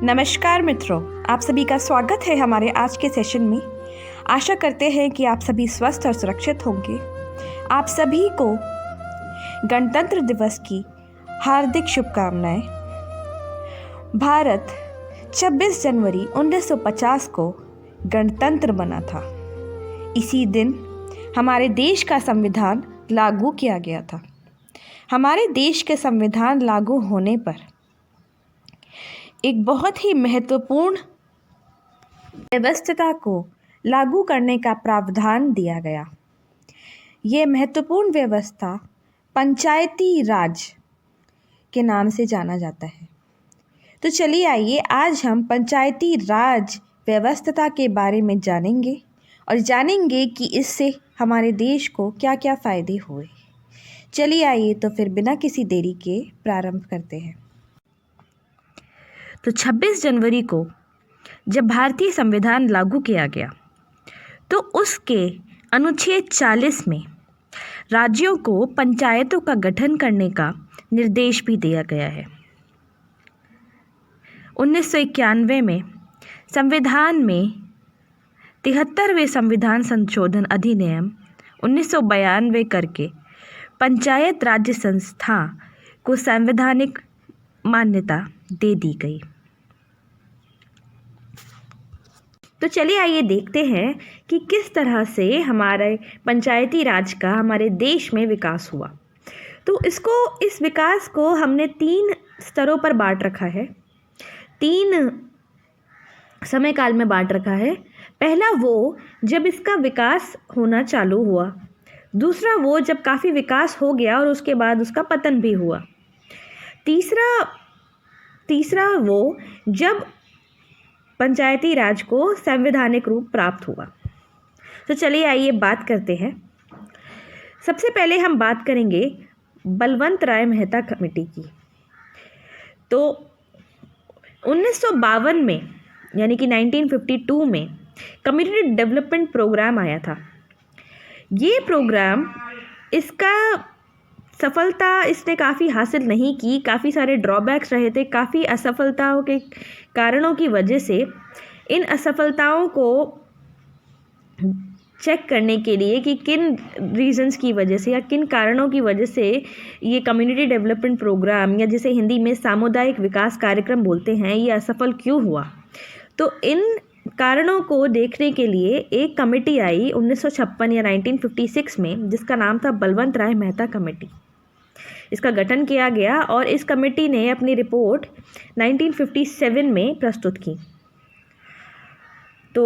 नमस्कार मित्रों, आप सभी का स्वागत है हमारे आज के सेशन में। आशा करते हैं कि आप सभी स्वस्थ और सुरक्षित होंगे। आप सभी को गणतंत्र दिवस की हार्दिक शुभकामनाएं। भारत 26 जनवरी 1950 को गणतंत्र बना था। इसी दिन हमारे देश का संविधान लागू किया गया था। हमारे देश के संविधान लागू होने पर एक बहुत ही महत्वपूर्ण व्यवस्था को लागू करने का प्रावधान दिया गया। ये महत्वपूर्ण व्यवस्था पंचायती राज के नाम से जाना जाता है। तो चलिए आइए आज हम पंचायती राज व्यवस्था के बारे में जानेंगे और जानेंगे कि इससे हमारे देश को क्या क्या फ़ायदे हुए। चलिए आइए तो फिर बिना किसी देरी के प्रारंभ करते हैं। तो 26 जनवरी को जब भारतीय संविधान लागू किया गया तो उसके अनुच्छेद 40 में राज्यों को पंचायतों का गठन करने का निर्देश भी दिया गया है। 1991 में संविधान में 73वें संविधान संशोधन अधिनियम 1992 करके पंचायत राज्य संस्था को संवैधानिक मान्यता दे दी गई। तो चलिए आइए देखते हैं कि किस तरह से हमारे पंचायती राज का हमारे देश में विकास हुआ। तो इस विकास को हमने 3 स्तरों पर बांट रखा है, 3 समय काल में बांट रखा है। पहला वो जब इसका विकास होना चालू हुआ, दूसरा वो जब काफ़ी विकास हो गया और उसके बाद उसका पतन भी हुआ, तीसरा वो जब पंचायती राज को संवैधानिक रूप प्राप्त हुआ। तो चलिए आइए बात करते हैं। सबसे पहले हम बात करेंगे बलवंत राय मेहता कमेटी की। तो 1952 में यानी कि 1952 में कम्युनिटी डेवलपमेंट प्रोग्राम आया था। ये प्रोग्राम इसका सफलता इसने काफ़ी हासिल नहीं की, काफ़ी सारे ड्रॉबैक्स रहे थे। काफ़ी असफलताओं के कारणों की वजह से इन असफलताओं को चेक करने के लिए कि किन रीजंस की वजह से या किन कारणों की वजह से ये कम्युनिटी डेवलपमेंट प्रोग्राम या जिसे हिंदी में सामुदायिक विकास कार्यक्रम बोलते हैं, ये असफल क्यों हुआ। तो इन कारणों को देखने के लिए एक कमेटी आई 1956 या 1956 में, जिसका नाम था बलवंत राय मेहता कमेटी। इसका गठन किया गया और इस कमेटी ने अपनी रिपोर्ट 1957 में प्रस्तुत की। तो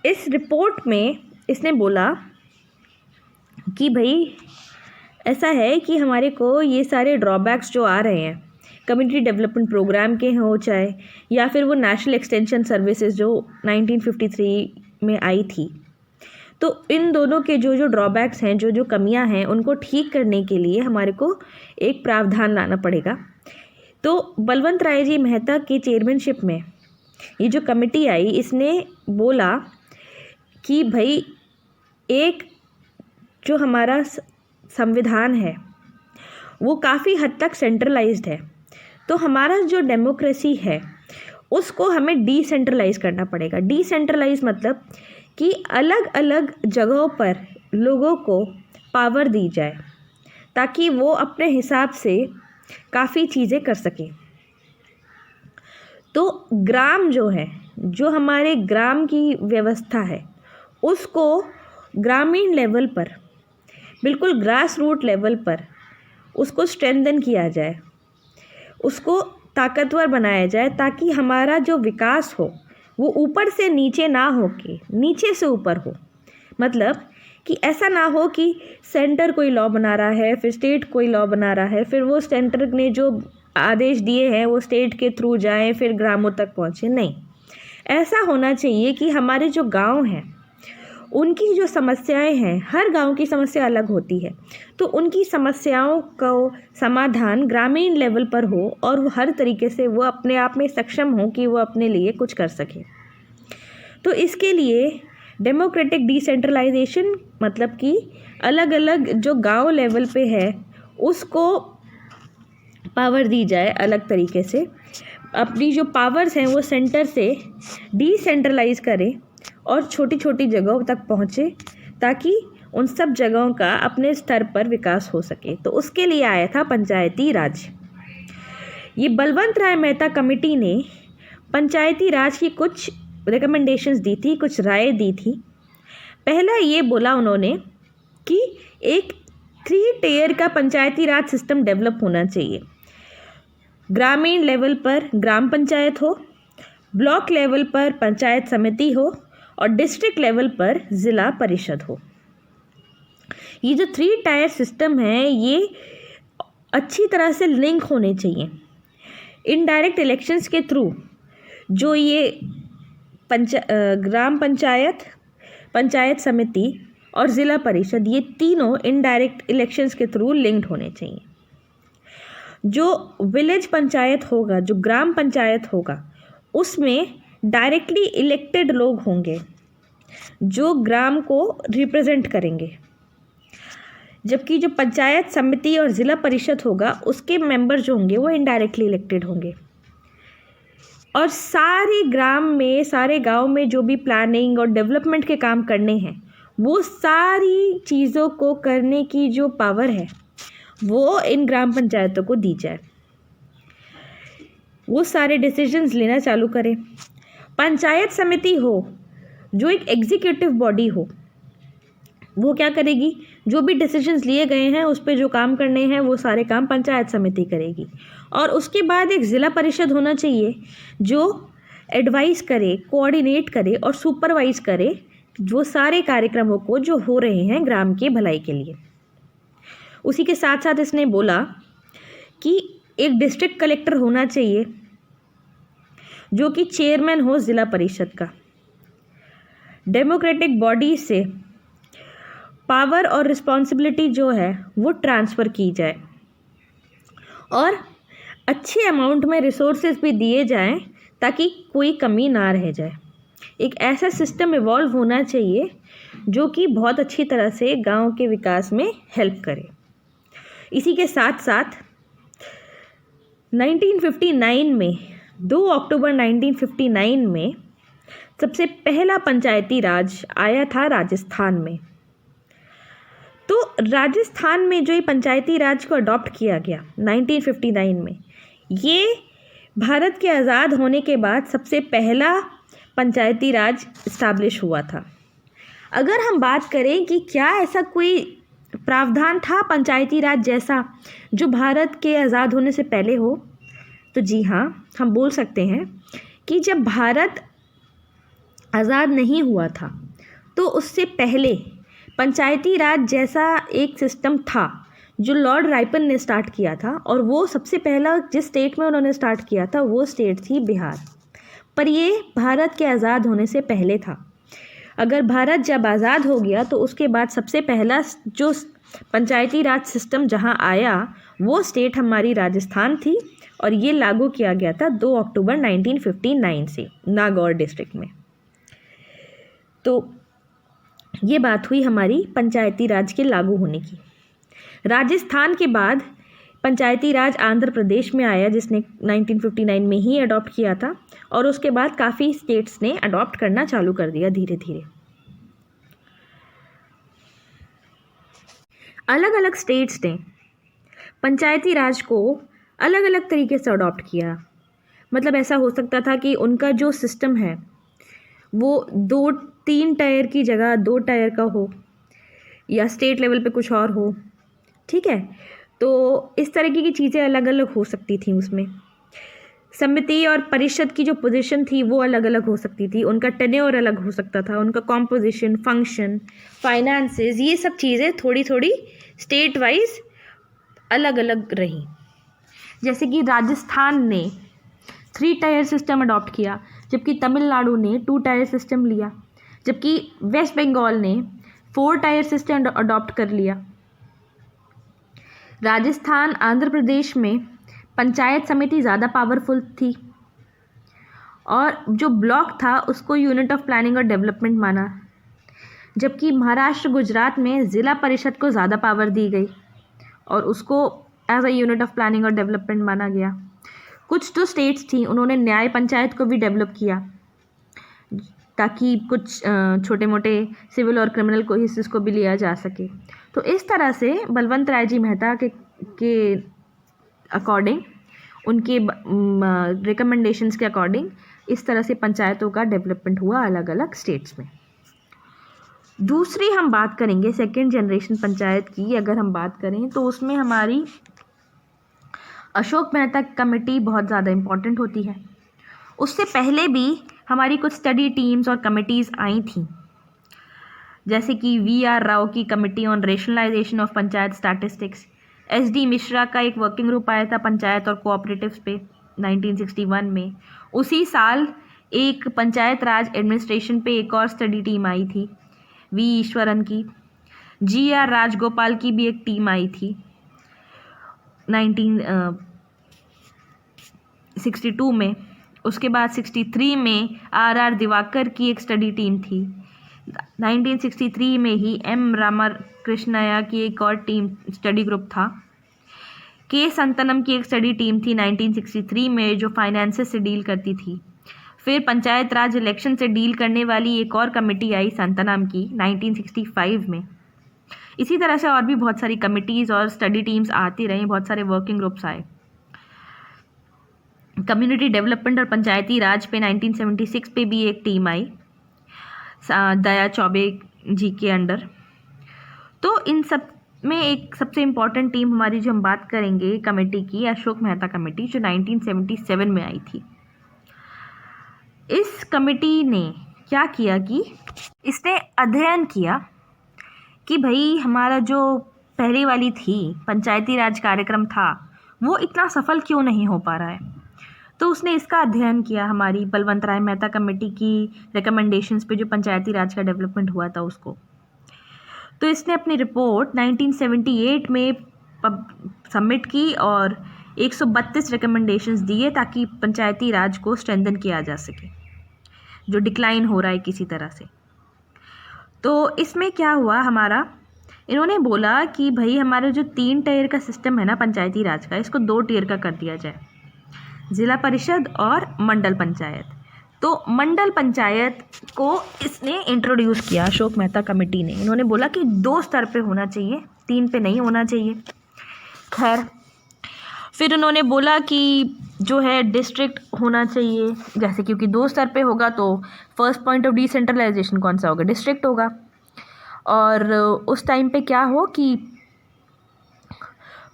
इस रिपोर्ट में इसने बोला कि भाई ऐसा है कि हमारे को ये सारे ड्रॉबैक्स जो आ रहे हैं कम्युनिटी डेवलपमेंट प्रोग्राम के हो चाहे या फिर वो नेशनल एक्सटेंशन सर्विसेज जो 1953 में आई थी, तो इन दोनों के जो ड्रॉबैक्स हैं, जो कमियां हैं, उनको ठीक करने के लिए हमारे को एक प्रावधान लाना पड़ेगा। तो बलवंत राय जी मेहता की चेयरमैनशिप में ये जो कमेटी आई, इसने बोला कि भाई एक जो हमारा संविधान है वो काफ़ी हद तक सेंट्रलाइज्ड है, तो हमारा जो डेमोक्रेसी है उसको हमें डिसेंट्रलाइज करना पड़ेगा। डिसेंट्रलाइज मतलब कि अलग अलग जगहों पर लोगों को पावर दी जाए ताकि वो अपने हिसाब से काफ़ी चीज़ें कर सकें। तो ग्राम जो है, जो हमारे ग्राम की व्यवस्था है, उसको ग्रामीण लेवल पर, बिल्कुल ग्रास रूट लेवल पर उसको स्ट्रेंथन किया जाए, उसको ताकतवर बनाया जाए ताकि हमारा जो विकास हो वो ऊपर से नीचे ना हो के नीचे से ऊपर हो। मतलब कि ऐसा ना हो कि सेंटर कोई लॉ बना रहा है, फिर स्टेट कोई लॉ बना रहा है, फिर वो सेंटर ने जो आदेश दिए हैं वो स्टेट के थ्रू जाएं फिर ग्रामों तक पहुँचे। नहीं, ऐसा होना चाहिए कि हमारे जो गांव हैं उनकी जो समस्याएं हैं, हर गांव की समस्या अलग होती है, तो उनकी समस्याओं का समाधान ग्रामीण लेवल पर हो और वो हर तरीके से वो अपने आप में सक्षम हो कि वो अपने लिए कुछ कर सके। तो इसके लिए डेमोक्रेटिक डिसेंट्रलाइजेशन मतलब कि अलग अलग जो गांव लेवल पे है उसको पावर दी जाए अलग तरीके से। अपनी जो पावर्स हैं वो सेंटर से डिसेंट्रलाइज करें और छोटी छोटी जगहों तक पहुँचे, ताकि उन सब जगहों का अपने स्तर पर विकास हो सके। तो उसके लिए आया था पंचायती राज। ये बलवंत राय मेहता कमेटी ने पंचायती राज की कुछ रिकमेंडेशंस दी थी, कुछ राय दी थी। पहला ये बोला उन्होंने कि एक 3 टियर का पंचायती राज सिस्टम डेवलप होना चाहिए। ग्रामीण लेवल पर ग्राम पंचायत हो, ब्लॉक लेवल पर पंचायत समिति हो और डिस्ट्रिक्ट लेवल पर ज़िला परिषद हो। ये जो 3 टायर सिस्टम है ये अच्छी तरह से लिंक होने चाहिए। इनडायरेक्ट इलेक्शंस के थ्रू जो ये ग्राम पंचायत, पंचायत समिति और ज़िला परिषद, ये तीनों इनडायरेक्ट इलेक्शंस के थ्रू लिंक्ड होने चाहिए। जो विलेज पंचायत होगा, जो ग्राम पंचायत होगा, उसमें डायरेक्टली इलेक्टेड लोग होंगे जो ग्राम को रिप्रेजेंट करेंगे, जबकि जो पंचायत समिति और ज़िला परिषद होगा उसके मेंबर जो होंगे वो इनडायरेक्टली इलेक्टेड होंगे। और सारे ग्राम में, सारे गांव में जो भी प्लानिंग और डेवलपमेंट के काम करने हैं, वो सारी चीज़ों को करने की जो पावर है वो इन ग्राम पंचायतों को दी जाए। वो सारे डिसीजंस लेना चालू करें। पंचायत समिति हो जो एक एग्जीक्यूटिव बॉडी हो, वो क्या करेगी, जो भी डिसीजंस लिए गए हैं उस पर जो काम करने हैं वो सारे काम पंचायत समिति करेगी। और उसके बाद एक ज़िला परिषद होना चाहिए जो एडवाइस करे, कोऑर्डिनेट करे और सुपरवाइज करे वो सारे कार्यक्रमों को जो हो रहे हैं ग्राम के भलाई के लिए। उसी के साथ साथ इसने बोला कि एक डिस्ट्रिक्ट कलेक्टर होना चाहिए जो कि चेयरमैन हो ज़िला परिषद का। डेमोक्रेटिक बॉडी से पावर और रिस्पॉन्सिबिलिटी जो है वो ट्रांसफ़र की जाए और अच्छे अमाउंट में रिसोर्सेज भी दिए जाएं ताकि कोई कमी ना रह जाए। एक ऐसा सिस्टम इवॉल्व होना चाहिए जो कि बहुत अच्छी तरह से गांव के विकास में हेल्प करे। इसी के साथ साथ 1959 में 2 अक्टूबर 1959 में सबसे पहला पंचायती राज आया था राजस्थान में। तो राजस्थान में जो ये पंचायती राज को अडॉप्ट किया गया 1959 में, ये भारत के आज़ाद होने के बाद सबसे पहला पंचायती राज इस्टेब्लिश हुआ था। अगर हम बात करें कि क्या ऐसा कोई प्रावधान था पंचायती राज जैसा जो भारत के आज़ाद होने से पहले हो, तो जी हाँ, हम बोल सकते हैं कि जब भारत आज़ाद नहीं हुआ था तो उससे पहले पंचायती राज जैसा एक सिस्टम था जो लॉर्ड राइपन ने स्टार्ट किया था। और वो सबसे पहला जिस स्टेट में उन्होंने स्टार्ट किया था वो स्टेट थी बिहार। पर ये भारत के आज़ाद होने से पहले था। अगर भारत जब आज़ाद हो गया तो उसके बाद सबसे पहला जो पंचायती राज सिस्टम जहां आया वो स्टेट हमारी राजस्थान थी और ये लागू किया गया था 2 अक्टूबर 1959 से नागौर डिस्ट्रिक्ट में। तो ये बात हुई हमारी पंचायती राज के लागू होने की। राजस्थान के बाद पंचायती राज आंध्र प्रदेश में आया जिसने 1959 में ही अडॉप्ट किया था और उसके बाद काफ़ी स्टेट्स ने अडॉप्ट करना चालू कर दिया धीरे धीरे। अलग अलग स्टेट्स ने पंचायती राज को अलग अलग तरीके से अडॉप्ट किया। मतलब ऐसा हो सकता था कि उनका जो सिस्टम है वो 2-3 टायर की जगह 2 टायर का हो या स्टेट लेवल पे कुछ और हो, ठीक है। तो इस तरीके की चीज़ें अलग अलग हो सकती थी। उसमें समिति और परिषद की जो पोजीशन थी वो अलग अलग हो सकती थी, उनका टेन्योर अलग हो सकता था, उनका कॉम्पोजिशन, फंक्शन, फाइनेंसेस, ये सब चीज़ें थोड़ी थोड़ी स्टेट वाइज अलग अलग रही। जैसे कि राजस्थान ने 3 टायर सिस्टम अडॉप्ट किया, जबकि तमिलनाडु ने 2 टायर सिस्टम लिया, जबकि वेस्ट बंगाल ने 4 टायर सिस्टम अडॉप्ट कर लिया। राजस्थान, आंध्र प्रदेश में पंचायत समिति ज़्यादा पावरफुल थी और जो ब्लॉक था उसको यूनिट ऑफ प्लानिंग और डेवलपमेंट माना, जबकि महाराष्ट्र, गुजरात में ज़िला परिषद को ज़्यादा पावर दी गई और उसको as a unit of planning और डेवलपमेंट माना गया। कुछ जो स्टेट्स थी उन्होंने न्याय पंचायत को भी डेवलप किया ताकि कुछ छोटे मोटे सिविल और क्रिमिनल केसेस को भी लिया जा सके। तो इस तरह से बलवंत राय जी मेहता के अकॉर्डिंग, उनके रिकमेंडेशंस के अकॉर्डिंग इस तरह से पंचायतों का डेवलपमेंट हुआ अलग अलग स्टेट्स में। दूसरी हम बात करेंगे सेकेंड जनरेशन पंचायत की। अगर हम बात करें तो उसमें हमारी अशोक मेहता कमेटी बहुत ज़्यादा इम्पॉर्टेंट होती है। उससे पहले भी हमारी कुछ स्टडी टीम्स और कमिटीज़ आई थी, जैसे कि VR राव की committee on rationalisation of panchayat statistics, SD Mishra का एक वर्किंग ग्रुप आया था पंचायत और कोऑपरेटिव्स पे 1961 में। उसी साल एक पंचायत राज एडमिनिस्ट्रेशन पे एक और स्टडी टीम आई थी, V ईश्वरन की। GR राजगोपाल की भी एक टीम आई थी 1962 में। उसके बाद 63 में RR दिवाकर की एक स्टडी टीम थी। 1963 में ही M रामाकृष्णया की एक और टीम स्टडी ग्रुप था। K संतनम की एक स्टडी टीम थी 1963 में, जो फाइनेंसेस से डील करती थी। फिर पंचायत राज इलेक्शन से डील करने वाली एक और कमेटी आई संतनम की 1965 में। इसी तरह से और भी बहुत सारी कमिटीज़ और स्टडी टीम्स आती रहीं, बहुत सारे वर्किंग ग्रुप्स आए। कम्युनिटी डेवलपमेंट और पंचायती राज पे 1976 पे भी एक टीम आई दया चौबे जी के अंडर। तो इन सब में एक सबसे इम्पॉर्टेंट टीम हमारी जो हम बात करेंगे कमेटी की, अशोक मेहता कमेटी, जो 1977 में आई थी। इस कमेटी ने क्या किया कि इसने अध्ययन किया कि भाई हमारा जो पहले वाली थी पंचायती राज कार्यक्रम था वो इतना सफल क्यों नहीं हो पा रहा है। तो उसने इसका अध्ययन किया, हमारी बलवंत राय मेहता कमेटी की रिकमेंडेशंस पे जो पंचायती राज का डेवलपमेंट हुआ था उसको। तो इसने अपनी रिपोर्ट 1978 में सबमिट की और 132 रिकमेंडेशंस दिए ताकि पंचायती राज को स्ट्रेंथन किया जा सके, जो डिक्लाइन हो रहा है किसी तरह से। तो इसमें क्या हुआ हमारा, इन्होंने बोला कि भाई हमारा जो 3 टियर का सिस्टम है ना पंचायती राज का, इसको 2 टियर का कर दिया जाए, जिला परिषद और मंडल पंचायत। तो मंडल पंचायत को इसने इंट्रोड्यूस किया अशोक मेहता कमेटी ने। इन्होंने बोला कि 2 स्तर पे होना चाहिए, 3 पे नहीं होना चाहिए। खैर, फिर उन्होंने बोला कि जो है डिस्ट्रिक्ट होना चाहिए, जैसे क्योंकि 2 स्तर पे होगा तो फर्स्ट पॉइंट ऑफ डिसेंट्रलाइजेशन कौन सा होगा, डिस्ट्रिक्ट होगा। और उस टाइम पे क्या हो कि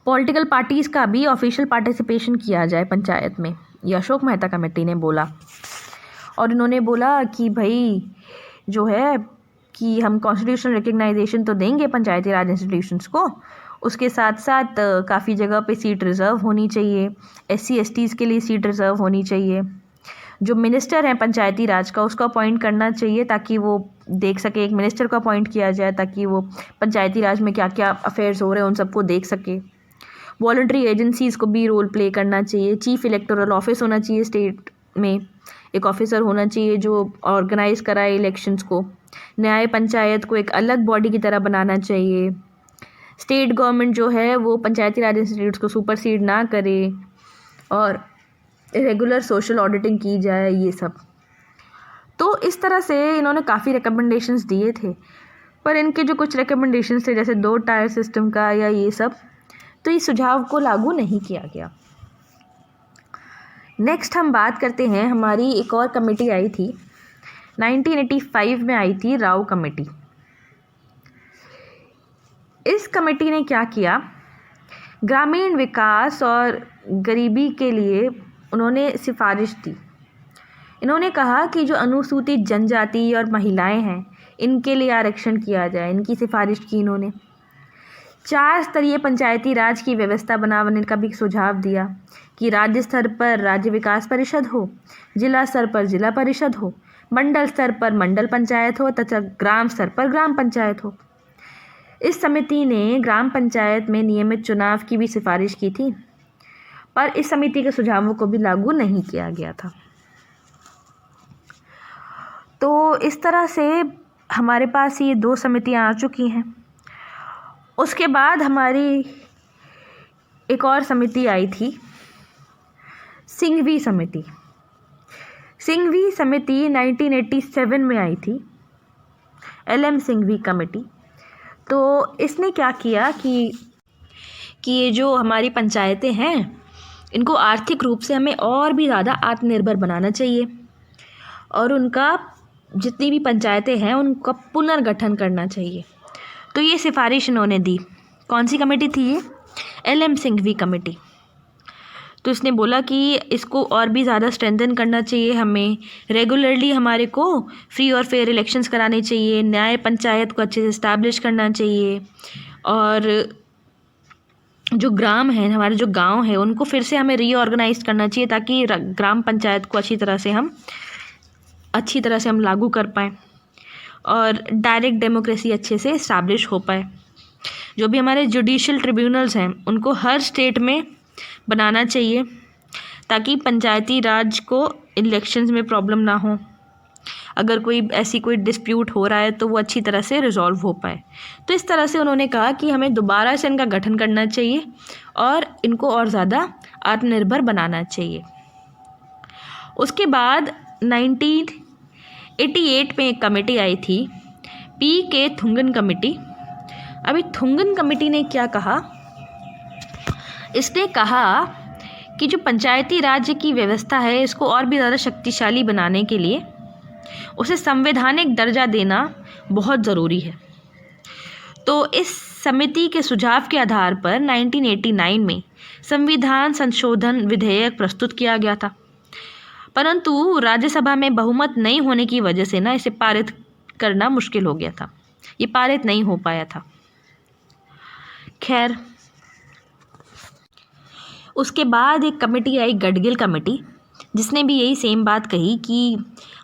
पॉलिटिकल पार्टीज़ का भी ऑफिशियल पार्टिसिपेशन किया जाए पंचायत में, ये अशोक मेहता कमेटी ने बोला। और इन्होंने बोला कि भाई जो है कि हम कॉन्स्टिट्यूशनल रिकग्नाइजेशन तो देंगे पंचायती राज इंस्टीट्यूशंस को, उसके साथ साथ काफ़ी जगह पे सीट रिज़र्व होनी चाहिए, SC STs के लिए सीट रिज़र्व होनी चाहिए। जो मिनिस्टर है पंचायती राज का उसको अपॉइंट करना चाहिए ताकि वो देख सके, एक मिनिस्टर को अपॉइंट किया जाए ताकि वो पंचायती राज में क्या क्या अफेयर्स हो रहे हैं उन सबको देख सके। वॉलंटरी एजेंसीज़ को भी रोल प्ले करना चाहिए। चीफ इलेक्टोरल ऑफिस होना चाहिए स्टेट में, एक ऑफिसर होना चाहिए जो ऑर्गेनाइज कराए इलेक्शंस को। न्याय पंचायत को एक अलग बॉडी की तरह बनाना चाहिए। स्टेट गवर्नमेंट जो है वो पंचायती राज इंस्टीट्यूट्स को सुपरसीड ना करे और रेगुलर सोशल ऑडिटिंग की जाए, ये सब। तो इस तरह से इन्होंने काफ़ी रिकमेंडेशंस दिए थे, पर इनके जो कुछ रिकमेंडेशंस थे जैसे 2 टायर सिस्टम का या ये सब, तो इस सुझाव को लागू नहीं किया गया। नेक्स्ट हम बात करते हैं, हमारी एक और कमेटी आई थी 1985 में आई थी, राव कमेटी। इस कमेटी ने क्या किया, ग्रामीण विकास और गरीबी के लिए उन्होंने सिफारिश दी। इन्होंने कहा कि जो अनुसूचित जनजाति और महिलाएं हैं इनके लिए आरक्षण किया जाए, इनकी सिफारिश की इन्होंने। 4 स्तरीय पंचायती राज की व्यवस्था बनाने का भी सुझाव दिया कि राज्य स्तर पर राज्य विकास परिषद हो, जिला स्तर पर जिला परिषद हो, मंडल स्तर पर मंडल पंचायत हो तथा ग्राम स्तर पर ग्राम पंचायत हो। इस समिति ने ग्राम पंचायत में नियमित चुनाव की भी सिफारिश की थी, पर इस समिति के सुझावों को भी लागू नहीं किया गया था। तो इस तरह से हमारे पास ये 2 समितियां आ चुकी हैं। उसके बाद हमारी एक और समिति आई थी सिंघवी समिति। सिंघवी समिति 1987 में आई थी, LM सिंघवी कमेटी। तो इसने क्या किया कि ये जो हमारी पंचायतें हैं इनको आर्थिक रूप से हमें और भी ज़्यादा आत्मनिर्भर बनाना चाहिए और उनका जितनी भी पंचायतें हैं उनका पुनर्गठन करना चाहिए। तो ये सिफारिश इन्होंने दी। कौन सी कमेटी थी ये? LM Singhvi committee. तो इसने बोला कि इसको और भी ज़्यादा स्ट्रेंथन करना चाहिए, हमें रेगुलरली हमारे को फ्री और फेयर इलेक्शंस कराने चाहिए, न्याय पंचायत को अच्छे से इस्टेब्लिश करना चाहिए और जो ग्राम है, हमारे जो गांव है, उनको फिर से हमें रीऑर्गेनाइज करना चाहिए ताकि ग्राम पंचायत को अच्छी तरह से हम लागू कर पाएँ और डायरेक्ट डेमोक्रेसी अच्छे से इस्टेब्लिश हो पाए। जो भी हमारे जुडिशल ट्रिब्यूनल्स हैं उनको हर स्टेट में बनाना चाहिए ताकि पंचायती राज को इलेक्शंस में प्रॉब्लम ना हो। अगर कोई डिस्प्यूट हो रहा है तो वो अच्छी तरह से रिजॉल्व हो पाए। तो इस तरह से उन्होंने कहा कि हमें दोबारा से इनका गठन करना चाहिए और इनको और ज़्यादा आत्मनिर्भर बनाना चाहिए। उसके बाद 1988 में एक कमेटी आई थी, PK थुंगन कमेटी। अभी थुंगन कमेटी ने क्या कहा? इसने कहा कि जो पंचायती राज्य की व्यवस्था है इसको और भी ज़्यादा शक्तिशाली बनाने के लिए उसे संवैधानिक दर्जा देना बहुत ज़रूरी है। तो इस समिति के सुझाव के आधार पर 1989 में संविधान संशोधन विधेयक प्रस्तुत किया गया था, परंतु राज्यसभा में बहुमत नहीं होने की वजह से इसे पारित करना मुश्किल हो गया था। ये पारित नहीं हो पाया था। खैर, उसके बाद एक कमेटी आई, गडगिल कमेटी, जिसने भी यही सेम बात कही कि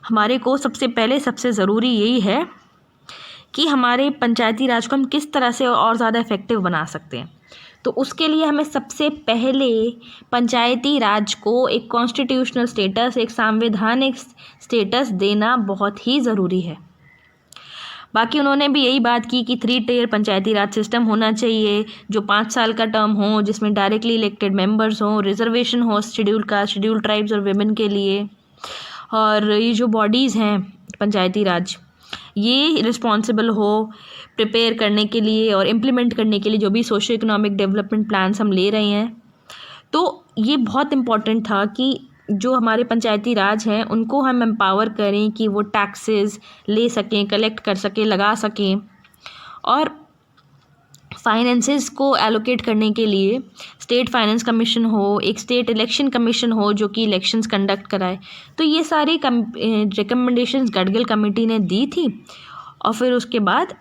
हमारे को सबसे ज़रूरी यही है कि हमारे पंचायती राज को हम किस तरह से और ज़्यादा इफ़ेक्टिव बना सकते हैं। तो उसके लिए हमें सबसे पहले पंचायती राज को एक कॉन्स्टिट्यूशनल स्टेटस, एक संवैधानिक स्टेटस देना बहुत ही ज़रूरी है। बाकी उन्होंने भी यही बात की कि 3 टियर पंचायती राज सिस्टम होना चाहिए जो 5 साल का टर्म हो, जिसमें डायरेक्टली इलेक्टेड मेंबर्स हों, रिजर्वेशन हो शेड्यूल कास्ट, शेड्यूल ट्राइब्स और विमेन के लिए। और ये जो बॉडीज़ हैं पंचायती राज, ये रिस्पॉन्सिबल हो प्रिपेयर करने के लिए और इम्प्लीमेंट करने के लिए जो भी सोशो इकोनॉमिक डेवलपमेंट प्लान्स हम ले रहे हैं। तो ये बहुत इम्पॉर्टेंट था कि जो हमारे पंचायती राज हैं उनको हम एम्पावर करें कि वो टैक्सेस ले सकें, कलेक्ट कर सकें, लगा सकें और फाइनेंसेस को एलोकेट करने के लिए स्टेट फाइनेंस कमीशन हो, एक स्टेट इलेक्शन कमीशन हो जो कि इलेक्शंस कंडक्ट कराए। तो ये सारी रिकमेंडेशंस गडगिल कमेटी ने दी थी और फिर उसके बाद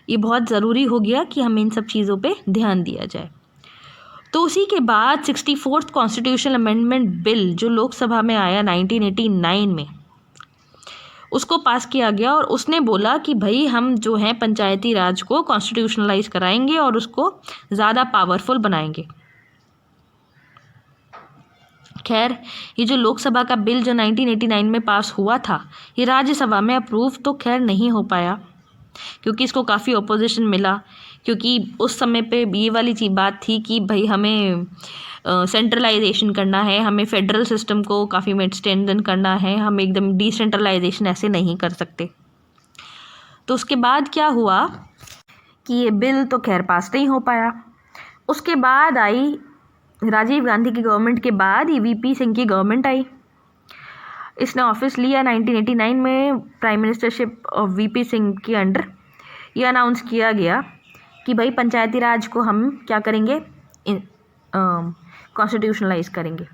ये बहुत ज़रूरी हो गया कि हमें इन सब चीज़ों पे ध्यान दिया जाए। तो उसी के बाद 64th कॉन्स्टिट्यूशनल अमेंडमेंट बिल जो लोकसभा में आया 1989 में, उसको पास किया गया और उसने बोला कि भाई हम जो हैं पंचायती राज को कॉन्स्टिट्यूशनलाइज कराएंगे और उसको ज़्यादा पावरफुल बनाएंगे। खैर, ये जो लोकसभा का बिल जो 1989 में पास हुआ था, ये राज्यसभा में अप्रूव तो खैर नहीं हो पाया क्योंकि इसको काफ़ी अपोजिशन मिला, क्योंकि उस समय पे ये वाली बात थी कि भाई हमें सेंट्रलाइजेशन करना है, हमें फेडरल सिस्टम को काफ़ी स्ट्रेंथन करना है, हम एकदम डिसेंट्रलाइजेशन ऐसे नहीं कर सकते। तो उसके बाद क्या हुआ कि ये बिल तो खैर पास नहीं हो पाया। उसके बाद आई राजीव गांधी की गवर्नमेंट के बाद ही VP सिंह की गवर्नमेंट आई। इसने ऑफिस लिया 1989 में, prime ministership of VP Singh के अंडर ये अनाउंस किया गया कि भाई पंचायती राज को हम क्या करेंगे, कॉन्स्टिट्यूशनलाइज करेंगे।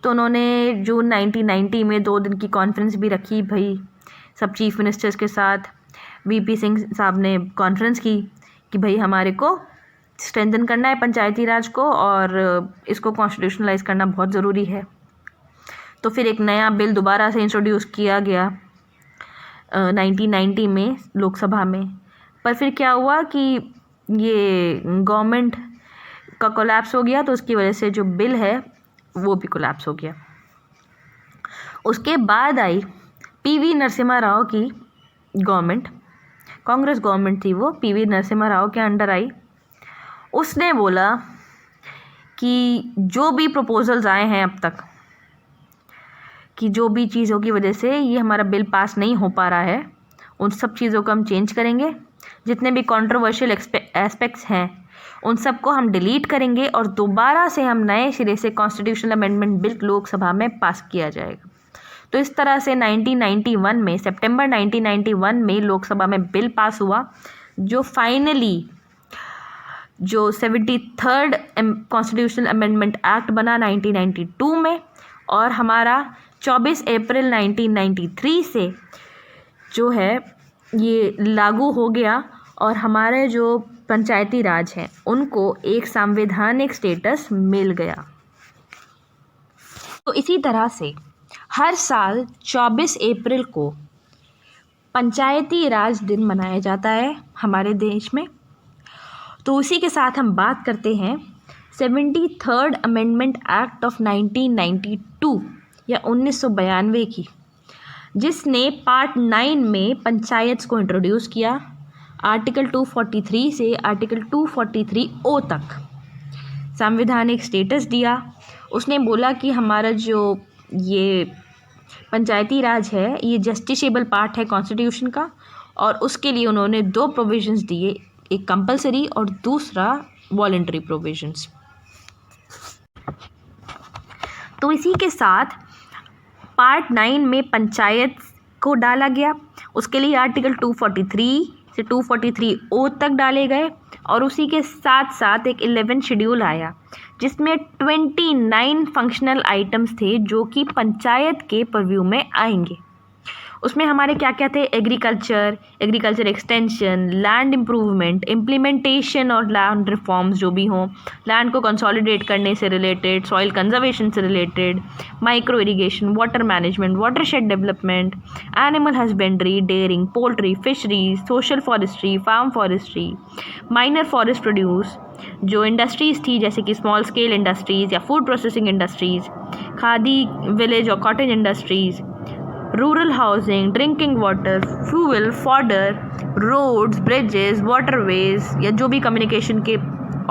तो उन्होंने जून 1990 में 2 दिन की कॉन्फ्रेंस भी रखी भाई, सब चीफ मिनिस्टर्स के साथ। VP सिंह साहब ने कॉन्फ्रेंस की कि भाई हमारे को स्ट्रेंथन करना है पंचायती राज को और इसको कॉन्स्टिट्यूशनलाइज करना बहुत ज़रूरी है। तो फिर एक नया बिल दोबारा से इंट्रोड्यूस किया गया 1990 में लोकसभा में। पर फिर क्या हुआ कि ये गवर्नमेंट का कोलैप्स हो गया, तो उसकी वजह से जो बिल है वो भी कोलैप्स हो गया। उसके बाद आई PV नरसिम्हा राव की गवर्नमेंट, कांग्रेस गवर्नमेंट थी वो, PV नरसिम्हा राव के अंडर आई। उसने बोला कि जो भी प्रपोजल्स आए हैं अब तक, कि जो भी चीज़ों की वजह से ये हमारा बिल पास नहीं हो पा रहा है, उन सब चीज़ों को हम चेंज करेंगे। जितने भी कंट्रोवर्शियल एस्पेक्ट्स हैं उन सबको हम डिलीट करेंगे और दोबारा से हम नए सिरे से कॉन्स्टिट्यूशनल अमेंडमेंट बिल लोकसभा में पास किया जाएगा। तो इस तरह से 1991 में, सितंबर 1991 में लोकसभा में बिल पास हुआ, जो फाइनली जो 73rd कॉन्स्टिट्यूशनल अमेंडमेंट एक्ट बना 1992 में, और हमारा 24 अप्रैल 1993 से जो है ये लागू हो गया और हमारे जो पंचायती राज हैं उनको एक संवैधानिक स्टेटस मिल गया। तो इसी तरह से हर साल 24 अप्रैल को पंचायती राज दिन मनाया जाता है हमारे देश में। तो उसी के साथ हम बात करते हैं 73rd अमेंडमेंट एक्ट ऑफ 1992 या 1992 की, जिसने पार्ट 9 में पंचायत को इंट्रोड्यूस किया। आर्टिकल 243 से आर्टिकल 243O तक संवैधानिक स्टेटस दिया। उसने बोला कि हमारा जो ये पंचायती राज है ये जस्टिसेबल पार्ट है कॉन्स्टिट्यूशन का, और उसके लिए उन्होंने 2 प्रोविजंस दिए, एक कंपलसरी और दूसरा वॉलंटरी प्रोविजंस। तो इसी के साथ पार्ट 9 में पंचायत को डाला गया। उसके लिए आर्टिकल 243 से 243O तक डाले गए, और उसी के साथ साथ एक 11 शेड्यूल आया जिसमें 29 फंक्शनल आइटम्स थे जो कि पंचायत के परव्यू में आएंगे। उसमें हमारे क्या क्या थे? Agriculture extension, land improvement, implementation और लैंड रिफॉर्म्स जो भी हों, लैंड को कंसोलिडेट करने से रिलेटेड, सॉइल कंजर्वेशन से related, micro irrigation, water management, watershed development, animal husbandry, dairying, poultry, fisheries, social forestry, farm forestry, minor forest produce, जो industries थी जैसे कि स्मॉल स्केल इंडस्ट्रीज़ या food processing industries, khadi village और cottage industries, rural housing, drinking water, fuel, fodder, roads, bridges, waterways या जो भी communication के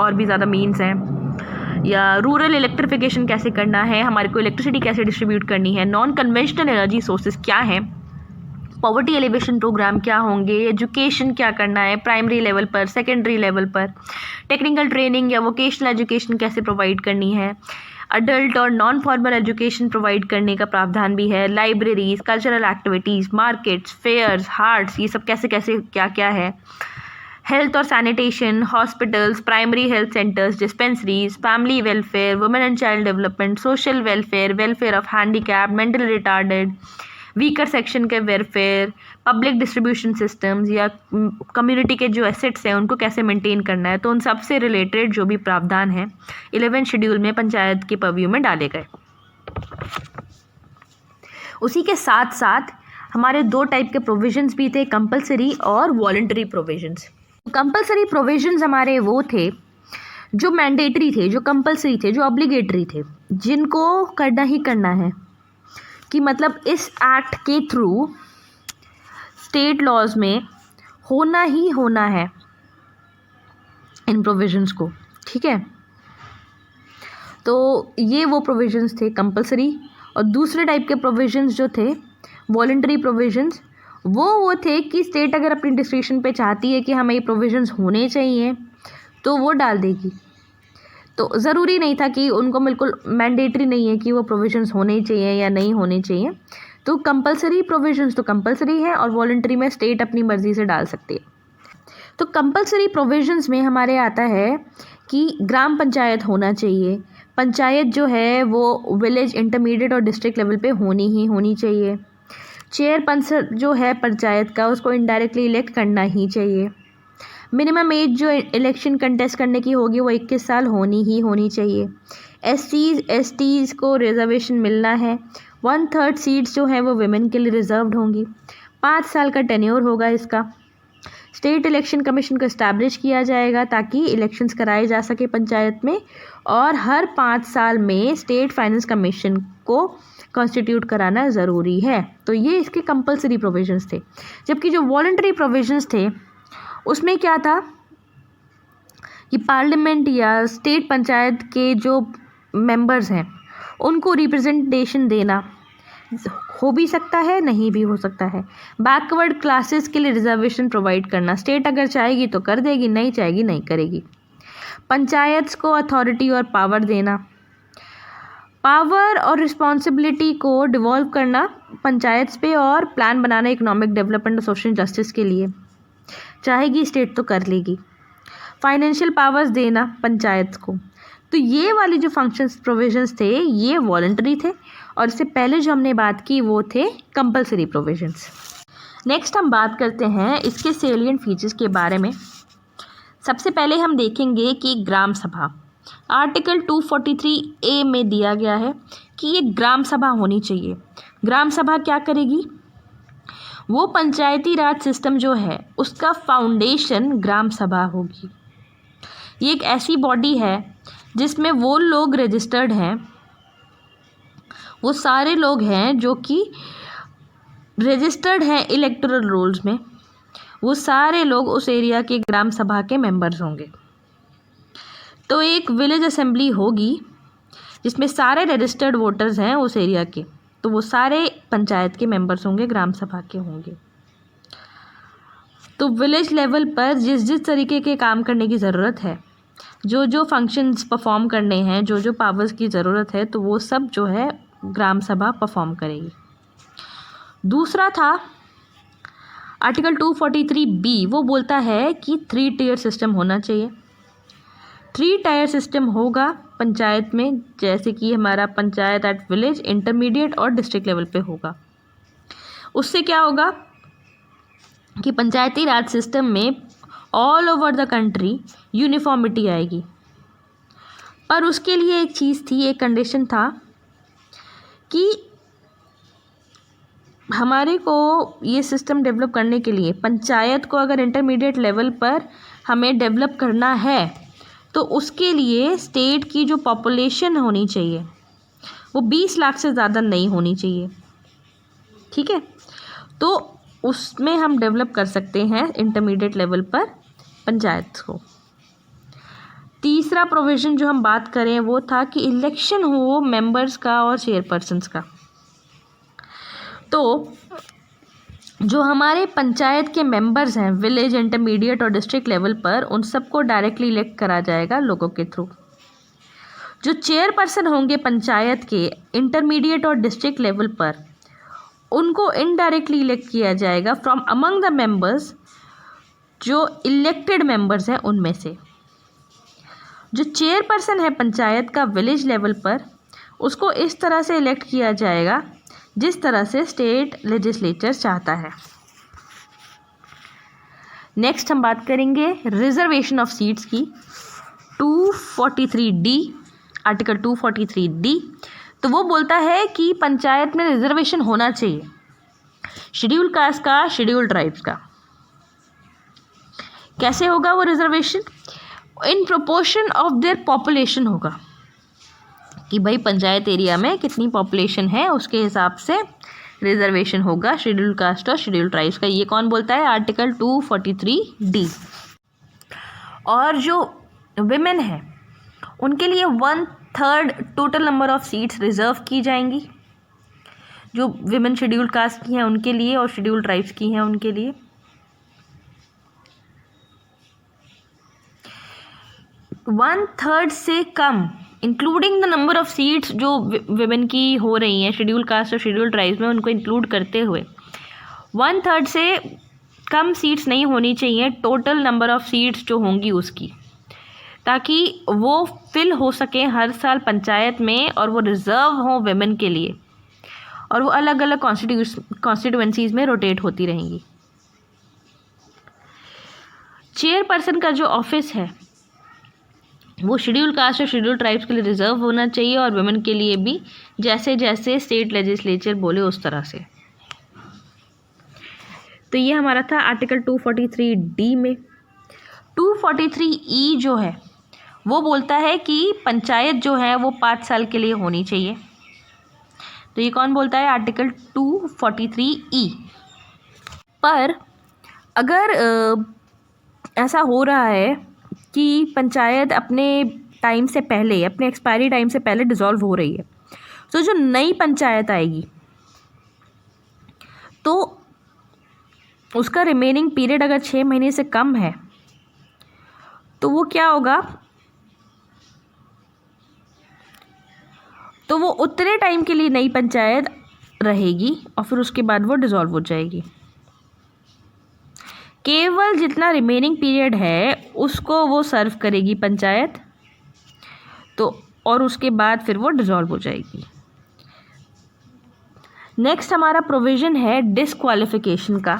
और भी ज़्यादा मीन्स हैं, या रूरल इलेक्ट्रिफिकेशन कैसे करना है, हमारे को इलेक्ट्रिसिटी कैसे डिस्ट्रीब्यूट करनी है, नॉन कन्वेंशनल एनर्जी सोर्सेज क्या हैं, पॉवर्टी एलिवेशन प्रोग्राम क्या होंगे, एजुकेशन क्या करना है प्राइमरी लेवल पर, सेकेंडरी लेवल पर, टेक्निकल ट्रेनिंग या वोकेशनल एजुकेशन कैसे प्रोवाइड करनी है, अडल्ट और नॉन फॉर्मल एजुकेशन प्रोवाइड करने का प्रावधान भी है, libraries, cultural activities, markets, fairs, हार्ट्स, ये सब कैसे कैसे क्या क्या है, हेल्थ और sanitation, hospitals, primary health centres, dispensaries, family welfare, women and child development, social welfare, welfare of handicap, mentally retarded, weaker section के वेलफेयर, पब्लिक डिस्ट्रीब्यूशन सिस्टम्स या कम्युनिटी के जो एसेट्स हैं उनको कैसे मेंटेन करना है। तो उन सब से रिलेटेड जो भी प्रावधान है 11 शेड्यूल में पंचायत के परव्यू में डाले गए। उसी के साथ साथ हमारे 2 टाइप के प्रोविजंस भी थे, कंपलसरी और वॉलंटरी प्रोविजंस। कंपलसरी प्रोविजंस हमारे वो थे जो मैंडेटरी थे, जो कंपलसरी थे, जो ऑब्लिगेटरी थे, जिनको करना ही करना है, कि मतलब इस एक्ट के थ्रू स्टेट लॉज में होना ही होना है इन प्रोविजंस को, ठीक है। तो ये वो प्रोविजंस थे कंपलसरी। और दूसरे टाइप के प्रोविजंस जो थे वॉलंटरी प्रोविजंस, वो थे कि स्टेट अगर अपनी डिस्क्रिप्शन पे चाहती है कि हमें ये प्रोविजंस होने चाहिए तो वो डाल देगी। तो ज़रूरी नहीं था कि उनको बिल्कुल मैंडेटरी नहीं है कि वो प्रोविजंस होने चाहिए या नहीं होने चाहिए। तो कंपलसरी प्रोविजंस तो कंपलसरी है और वॉलंटरी में स्टेट अपनी मर्ज़ी से डाल सकती है। तो कंपलसरी प्रोविजंस में हमारे आता है कि ग्राम पंचायत होना चाहिए। पंचायत जो है वो विलेज, इंटरमीडिएट और डिस्ट्रिक्ट लेवल पे होनी ही होनी चाहिए। चेयरपर्सन जो है पंचायत का उसको इनडायरेक्टली इलेक्ट करना ही चाहिए। मिनिमम एज जो इलेक्शन कंटेस्ट करने की होगी वो 21 साल होनी ही होनी चाहिए। SCs को रिजर्वेशन मिलना है। 1/3 सीट्स जो है वो विमेन के लिए रिजर्व्ड होंगी। 5 साल का टेन्योर होगा इसका। स्टेट इलेक्शन कमीशन को इस्टेब्लिश किया जाएगा ताकि इलेक्शंस कराए जा सके पंचायत में, और हर 5 साल में स्टेट फाइनेंस कमीशन को कॉन्स्टिट्यूट कराना ज़रूरी है। तो ये इसके कंपलसरी प्रोविजंस थे। जबकि जो वॉलंटरी प्रोविजंस थे उसमें क्या था कि पार्लियामेंट या स्टेट पंचायत के जो मेंबर्स हैं उनको रिप्रेजेंटेशन देना हो भी सकता है, नहीं भी हो सकता है। बैकवर्ड क्लासेस के लिए रिजर्वेशन प्रोवाइड करना, स्टेट अगर चाहेगी तो कर देगी, नहीं चाहेगी नहीं करेगी। पंचायत को अथॉरिटी और पावर देना, पावर और रिस्पॉन्सिबिलिटी को डिवॉल्व करना पंचायत पे, और प्लान बनाना इकोनॉमिक डेवलपमेंट और सोशल जस्टिस के लिए, चाहेगी स्टेट तो कर लेगी। फाइनेंशियल पावर्स देना पंचायत को। तो ये वाली जो फंक्शंस प्रोविजंस थे ये वॉलंटरी थे, और इससे पहले जो हमने बात की वो थे कंपलसरी प्रोविजंस। नेक्स्ट हम बात करते हैं इसके सेलिएंट फीचर्स के बारे में। सबसे पहले हम देखेंगे कि ग्राम सभा, आर्टिकल 243A में दिया गया है कि ये ग्राम सभा होनी चाहिए। ग्राम सभा क्या करेगी? वो पंचायती राज सिस्टम जो है उसका फाउंडेशन ग्राम सभा होगी। ये एक ऐसी बॉडी है जिसमें वो लोग रजिस्टर्ड हैं, वो सारे लोग हैं जो कि रजिस्टर्ड हैं इलेक्टोरल रोल्स में, वो सारे लोग उस एरिया के ग्राम सभा के मेंबर्स होंगे। तो एक विलेज असेंबली होगी जिसमें सारे रजिस्टर्ड वोटर्स हैं उस एरिया के, तो वो सारे पंचायत के मेंबर्स होंगे, ग्राम सभा के होंगे। तो विलेज लेवल पर जिस जिस तरीके के काम करने की ज़रूरत है, जो जो फंक्शंस परफॉर्म करने हैं, जो जो पावर्स की ज़रूरत है, तो वो सब जो है ग्राम सभा परफॉर्म करेगी। दूसरा था आर्टिकल 243B, वो बोलता है कि 3 टियर सिस्टम होना चाहिए। 3 टायर सिस्टम होगा पंचायत में, जैसे कि हमारा पंचायत एट विलेज, इंटरमीडिएट और डिस्ट्रिक्ट लेवल पे होगा। उससे क्या होगा कि पंचायती राज सिस्टम में all over the country uniformity आएगी। पर उसके लिए एक चीज़ थी, एक कंडीशन था कि हमारे को ये सिस्टम डेवलप करने के लिए पंचायत को अगर इंटरमीडिएट लेवल पर हमें डेवलप करना है तो उसके लिए स्टेट की जो पॉपुलेशन होनी चाहिए वो 20 लाख से ज़्यादा नहीं होनी चाहिए। ठीक है, तो उसमें हम डेवलप कर सकते हैं इंटरमीडिएट लेवल पर पंचायत को। तीसरा प्रोविज़न जो हम बात करें वो था कि इलेक्शन हो मेंबर्स का और चेयरपर्सन्स का। तो जो हमारे पंचायत के मेंबर्स हैं विलेज, इंटरमीडिएट और डिस्ट्रिक्ट लेवल पर, उन सबको डायरेक्टली इलेक्ट करा जाएगा लोगों के थ्रू। जो चेयरपर्सन होंगे पंचायत के इंटरमीडिएट और डिस्ट्रिक्ट लेवल पर, उनको इनडायरेक्टली इलेक्ट किया जाएगा फ्रॉम अमंग द मेंबर्स, जो इलेक्टेड मेंबर्स हैं उनमें से। जो चेयरपर्सन है पंचायत का विलेज लेवल पर, उसको इस तरह से इलेक्ट किया जाएगा जिस तरह से स्टेट लेजिस्लेचर चाहता है। नेक्स्ट हम बात करेंगे रिजर्वेशन ऑफ सीट्स की। 243D, आर्टिकल 243D, तो वो बोलता है कि पंचायत में रिजर्वेशन होना चाहिए शेड्यूल कास्ट का, शेड्यूल ट्राइब्स का। कैसे होगा वो reservation? In proportion of their population होगा, कि भाई पंचायत एरिया में कितनी पॉपुलेशन है उसके हिसाब से रिजर्वेशन होगा शेड्यूल कास्ट और शेड्यूल ट्राइब्स का। ये कौन बोलता है? Article 243D। और जो विमेन है उनके लिए 1/3 total number of seats reserve की जाएंगी, जो विमेन शेड्यूल कास्ट की हैं उनके लिए और शेड्यूल ट्राइब्स की हैं उनके लिए। वन थर्ड से कम including the number of seats जो विमेन की हो रही हैं शेड्यूल कास्ट और शेड्यूल ट्राइब्स में, उनको इंक्लूड करते हुए 1/3 से कम सीट्स नहीं होनी चाहिए टोटल नंबर ऑफ सीट्स जो होंगी उसकी, ताकि वो फिल हो सके हर साल पंचायत में और वो रिज़र्व हो विमेन के लिए, और वो अलग अलग कॉन्स्टिट्यूएंसीज़ में रोटेट होती रहेंगी। चेयरपर्सन का जो ऑफिस है वो शेड्यूल कास्ट और शेड्यूल ट्राइब्स के लिए रिजर्व होना चाहिए, और वुमेन के लिए भी जैसे जैसे स्टेट लेजिस्लेचर बोले उस तरह से। तो ये हमारा था आर्टिकल 243D में। 243E जो है वो बोलता है कि पंचायत जो है वो 5 साल के लिए होनी चाहिए। तो ये कौन बोलता है? Article 243E। पर अगर ऐसा हो रहा है कि पंचायत अपने टाइम से पहले, अपने एक्सपायरी टाइम से पहले डिसॉल्व हो रही है, तो जो नई पंचायत आएगी तो उसका रिमेनिंग पीरियड अगर 6 महीने से कम है तो वो क्या होगा, तो वो उतने टाइम के लिए नई पंचायत रहेगी और फिर उसके बाद वो डिसॉल्व हो जाएगी। केवल जितना रिमेनिंग पीरियड है उसको वो सर्व करेगी पंचायत, तो और उसके बाद फिर वो डिसॉल्व हो जाएगी। नेक्स्ट हमारा प्रोविज़न है डिसक्वालिफिकेशन का।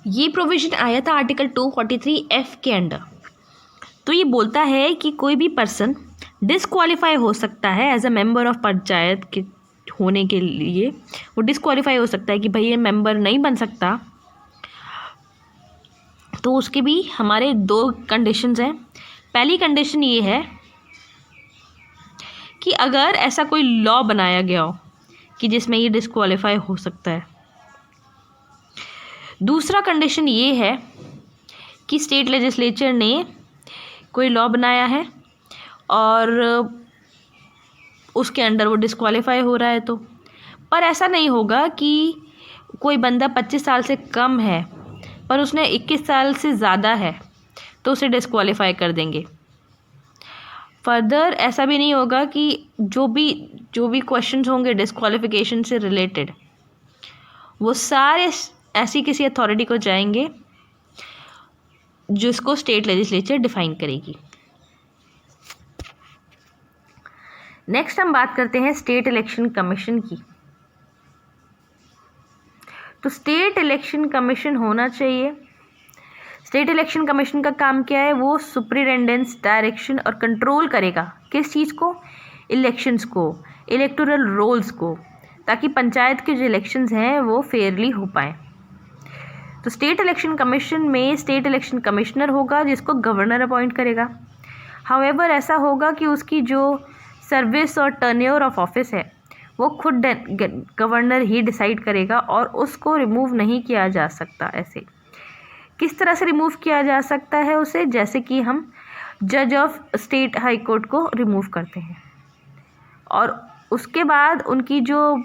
ये प्रोविज़न आया था आर्टिकल 243F के अंडर। तो ये बोलता है कि कोई भी पर्सन डिसक्वालीफाई हो सकता है as a member of panchayat के होने के लिए, वो डिसक्वालीफाई हो सकता है कि भाई ये मेंबर नहीं बन सकता। तो उसके भी हमारे 2 कंडीशंस हैं। पहली कंडीशन ये है कि अगर ऐसा कोई लॉ बनाया गया हो कि जिसमें ये डिसक्वालीफाई हो सकता है। दूसरा कंडीशन ये है कि स्टेट लेजिस्लेचर ने कोई लॉ बनाया है और उसके अंडर वो डिसक्वालीफाई हो रहा है। तो पर ऐसा नहीं होगा कि कोई बंदा 25 साल से कम है पर उसने 21 साल से ज़्यादा है तो उसे डिसक्वालीफाई कर देंगे। फर्दर ऐसा भी नहीं होगा कि जो भी क्वेश्चंस होंगे डिसक्वालिफिकेशन से रिलेटेड वो सारे ऐसी किसी अथॉरिटी को जाएंगे जिसको स्टेट लेजिस्लेचर डिफाइन करेगी। नेक्स्ट हम बात करते हैं स्टेट इलेक्शन कमीशन की। तो स्टेट इलेक्शन कमीशन होना चाहिए। स्टेट इलेक्शन कमीशन का काम क्या है, वो सुपरिटेंडेंस, डायरेक्शन और कंट्रोल करेगा किस चीज़ को, इलेक्शंस को, इलेक्टोरल रोल्स को, ताकि पंचायत के जो इलेक्शंस हैं वो फेयरली हो पाएँ। तो स्टेट इलेक्शन कमीशन में स्टेट इलेक्शन कमिश्नर होगा जिसको गवर्नर अपॉइंट करेगा। हाउएवर ऐसा होगा कि उसकी जो सर्विस और टर्न्योर ऑफ ऑफिस है वो खुद गवर्नर ही डिसाइड करेगा और उसको रिमूव नहीं किया जा सकता। ऐसे किस तरह से रिमूव किया जा सकता है उसे, जैसे कि हम जज ऑफ स्टेट हाई कोर्ट को रिमूव करते हैं और उसके बाद उनकी जो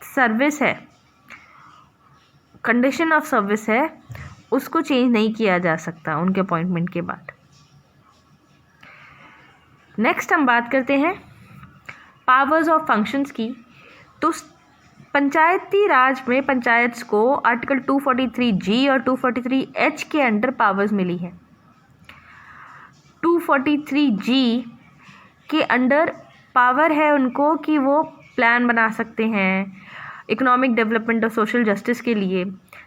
सर्विस है, कंडीशन ऑफ सर्विस है, उसको चेंज नहीं किया जा सकता उनके अपॉइंटमेंट के बाद। नेक्स्ट हम बात करते हैं पावर्स ऑफ फंक्शंस की। तो पंचायती राज में पंचायत को आर्टिकल 243G और 243H के अंडर पावर्स मिली है। 243G के अंडर पावर है उनको कि वो प्लान बना सकते हैं इकोनॉमिक डेवलपमेंट और सोशल जस्टिस के लिए,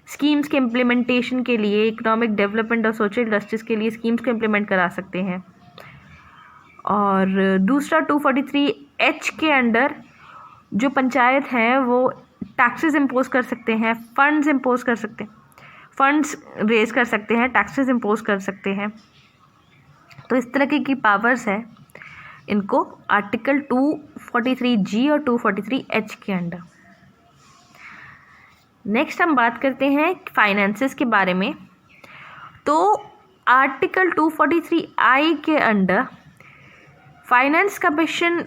स्कीम्स के इम्प्लीमेंटेशन के लिए, इकोनॉमिक डेवलपमेंट और सोशल जस्टिस के लिए स्कीम्स को इम्प्लीमेंट करा सकते हैं। और दूसरा 243H के अंडर जो पंचायत हैं वो टैक्सेस इम्पोज कर सकते हैं, फंड्स इम्पोज कर सकते हैं, फंड्स रेज कर सकते हैं, टैक्सेस इम्पोज कर सकते हैं। तो इस तरह की पावर्स है इनको आर्टिकल 243G और 243H के अंडर। नेक्स्ट हम बात करते हैं फाइनेंसेस के बारे में। तो आर्टिकल 243I के अंडर फाइनेंस कमीशन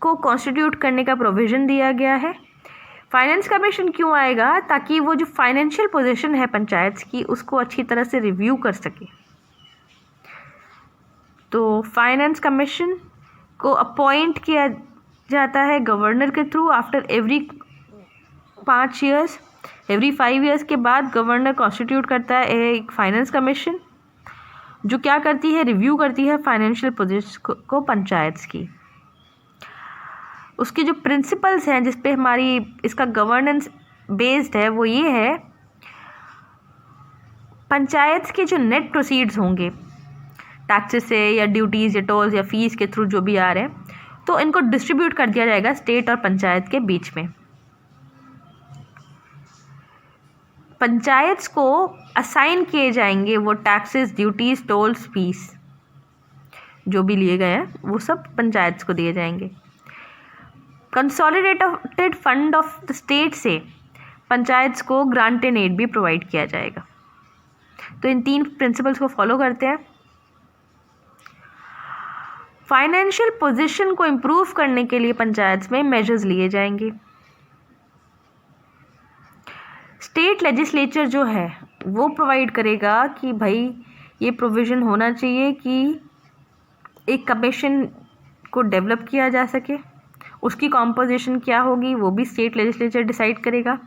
को कॉन्स्टिट्यूट करने का प्रोविज़न दिया गया है। फाइनेंस कमीशन क्यों आएगा, ताकि वो जो फाइनेंशियल पोजीशन है पंचायत की उसको अच्छी तरह से रिव्यू कर सके। तो फाइनेंस कमीशन को अपॉइंट किया जाता है गवर्नर के through after every 5 years, every 5 years के बाद गवर्नर कॉन्स्टिट्यूट करता है एक फाइनेंस कमीशन जो क्या करती है, रिव्यू करती है फाइनेंशियल पोजीशन को पंचायत की। उसके जो प्रिंसिपल्स हैं जिस पे हमारी इसका गवर्नेंस बेस्ड है वो ये है, पंचायत के जो नेट प्रोसीड्स होंगे टैक्सेस से या ड्यूटीज़ या टोल्स या फीस के थ्रू जो भी आ रहे हैं, तो इनको डिस्ट्रीब्यूट कर दिया जाएगा स्टेट और पंचायत के बीच में। पंचायत को असाइन किए जाएंगे वो टैक्सेस, ड्यूटीज़, टोल्स, फीस जो भी लिए गए हैं वो सब पंचायत को दिए जाएंगे। Consolidated fund of the state से पंचायत को ग्रांट एंड एड भी प्रोवाइड किया जाएगा। तो इन 3 प्रिंसिपल्स को फॉलो करते हैं फाइनेंशियल पोजीशन को इम्प्रूव करने के लिए पंचायत में मेजर्स लिए जाएंगे। स्टेट लेजिस्लेचर जो है वो प्रोवाइड करेगा कि भाई ये प्रोविज़न होना चाहिए कि एक कमीशन को डेवलप किया जा सके। उसकी कॉम्पोजिशन क्या होगी वो भी स्टेट लेजिस्लेचर डिसाइड करेगा।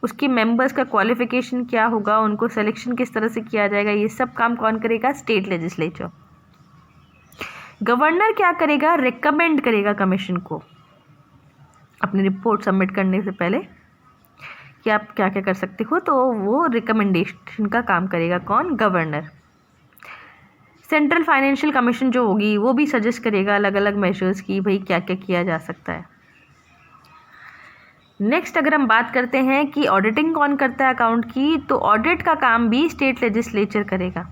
उसके मेंबर्स का क्वालिफिकेशन क्या होगा, उनको सिलेक्शन किस तरह से किया जाएगा, ये सब काम कौन करेगा? State legislature. गवर्नर क्या करेगा? रिकमेंड करेगा कमीशन को अपनी रिपोर्ट सबमिट करने से पहले कि आप क्या क्या कर सकते हो, तो वो रिकमेंडेशन का काम करेगा। कौन? गवर्नर। सेंट्रल फाइनेंशियल कमीशन जो होगी वो भी सजेस्ट करेगा अलग अलग मेजर्स की भाई क्या क्या किया जा सकता है। नेक्स्ट अगर हम बात करते हैं कि ऑडिटिंग कौन करता है अकाउंट की, तो ऑडिट का काम भी स्टेट लेजिस्लेचर करेगा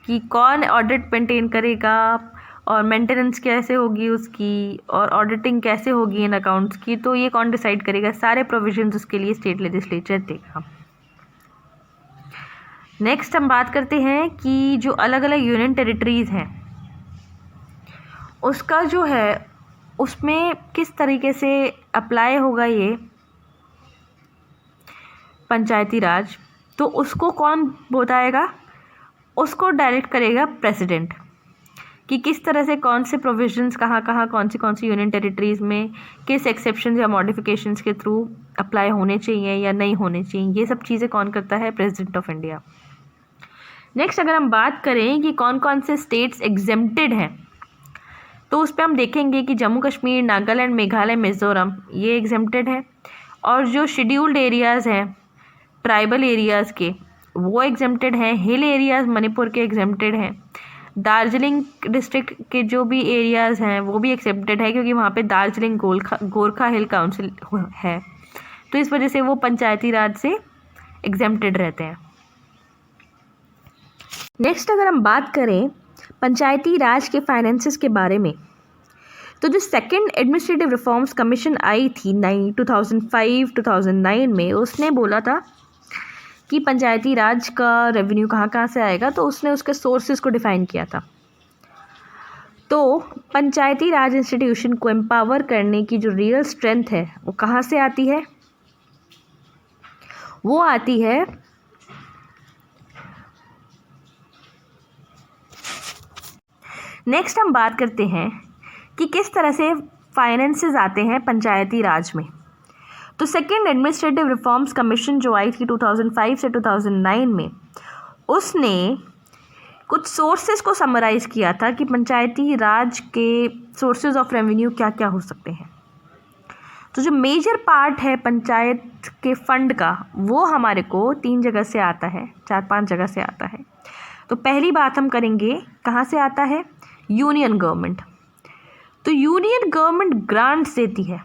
कि कौन ऑडिट मेंटेन करेगा और मेंटेनेंस कैसे होगी उसकी, और ऑडिटिंग कैसे होगी इन अकाउंट्स की, तो ये कौन डिसाइड करेगा? सारे प्रोविजंस उसके लिए स्टेट लेजिस्लेचर देगा। नेक्स्ट हम बात करते हैं कि जो अलग अलग यूनियन टेरिटरीज़ हैं उसका जो है उसमें किस तरीके से अप्लाई होगा ये पंचायती राज, तो उसको कौन बताएगा? उसको डायरेक्ट करेगा प्रेसिडेंट कि किस तरह से कौन से प्रोविजंस कहाँ कहाँ कौन सी यूनियन टेरिटरीज़ में किस एक्सेप्शन या मॉडिफिकेशंस के थ्रू अप्लाई होने चाहिए या नहीं होने चाहिए, ये सब चीज़ें कौन करता है? President of India. नेक्स्ट अगर हम बात करें कि कौन कौन से स्टेट्स एग्जेम्प्टेड हैं, तो उस पर हम देखेंगे कि जम्मू कश्मीर, नागालैंड, मेघालय, मिज़ोरम ये एग्जेम्प्टेड है, और जो शेड्यूल्ड एरियाज़ हैं ट्राइबल एरियाज़ के वो एग्जेम्प्टेड हैं। हिल एरियाज़ मणिपुर के एग्जेम्प्टेड हैं। दार्जिलिंग डिस्ट्रिक्ट के जो भी एरियाज़ हैं वो भी एक्सेप्टेड है क्योंकि वहाँ पे दार्जिलिंग गोरखा हिल काउंसिल है, तो इस वजह से वो पंचायती राज से एग्जेम्प्टेड रहते हैं। नेक्स्ट अगर हम बात करें पंचायती राज के फाइनेंसेस के बारे में, तो जो सेकंड एडमिनिस्ट्रेटिव रिफॉर्म्स कमीशन आई थी 2005-2009 में, उसने बोला था कि पंचायती राज का रेवेन्यू कहाँ कहाँ से आएगा, तो उसने उसके सोर्सेज को डिफ़ाइन किया था। तो पंचायती राज इंस्टीट्यूशन को एम्पावर करने की जो रियल स्ट्रेंथ है वो कहाँ से आती है? वो आती है नेक्स्ट हम बात करते हैं कि किस तरह से फाइनेंसेस आते हैं पंचायती राज में। तो सेकेंड एडमिनिस्ट्रेटिव रिफॉर्म्स कमीशन जो आई थी 2005 से 2009 में, उसने कुछ सोर्सेज को समराइज़ किया था कि पंचायती राज के सोर्सेज ऑफ रेवेन्यू क्या क्या हो सकते हैं। तो जो मेजर पार्ट है पंचायत के फंड का वो हमारे को 3 जगह से आता है, 4-5 जगह से आता है। तो पहली बात हम करेंगे कहाँ से आता है? Union government. तो यूनियन गवर्नमेंट ग्रांट्स देती है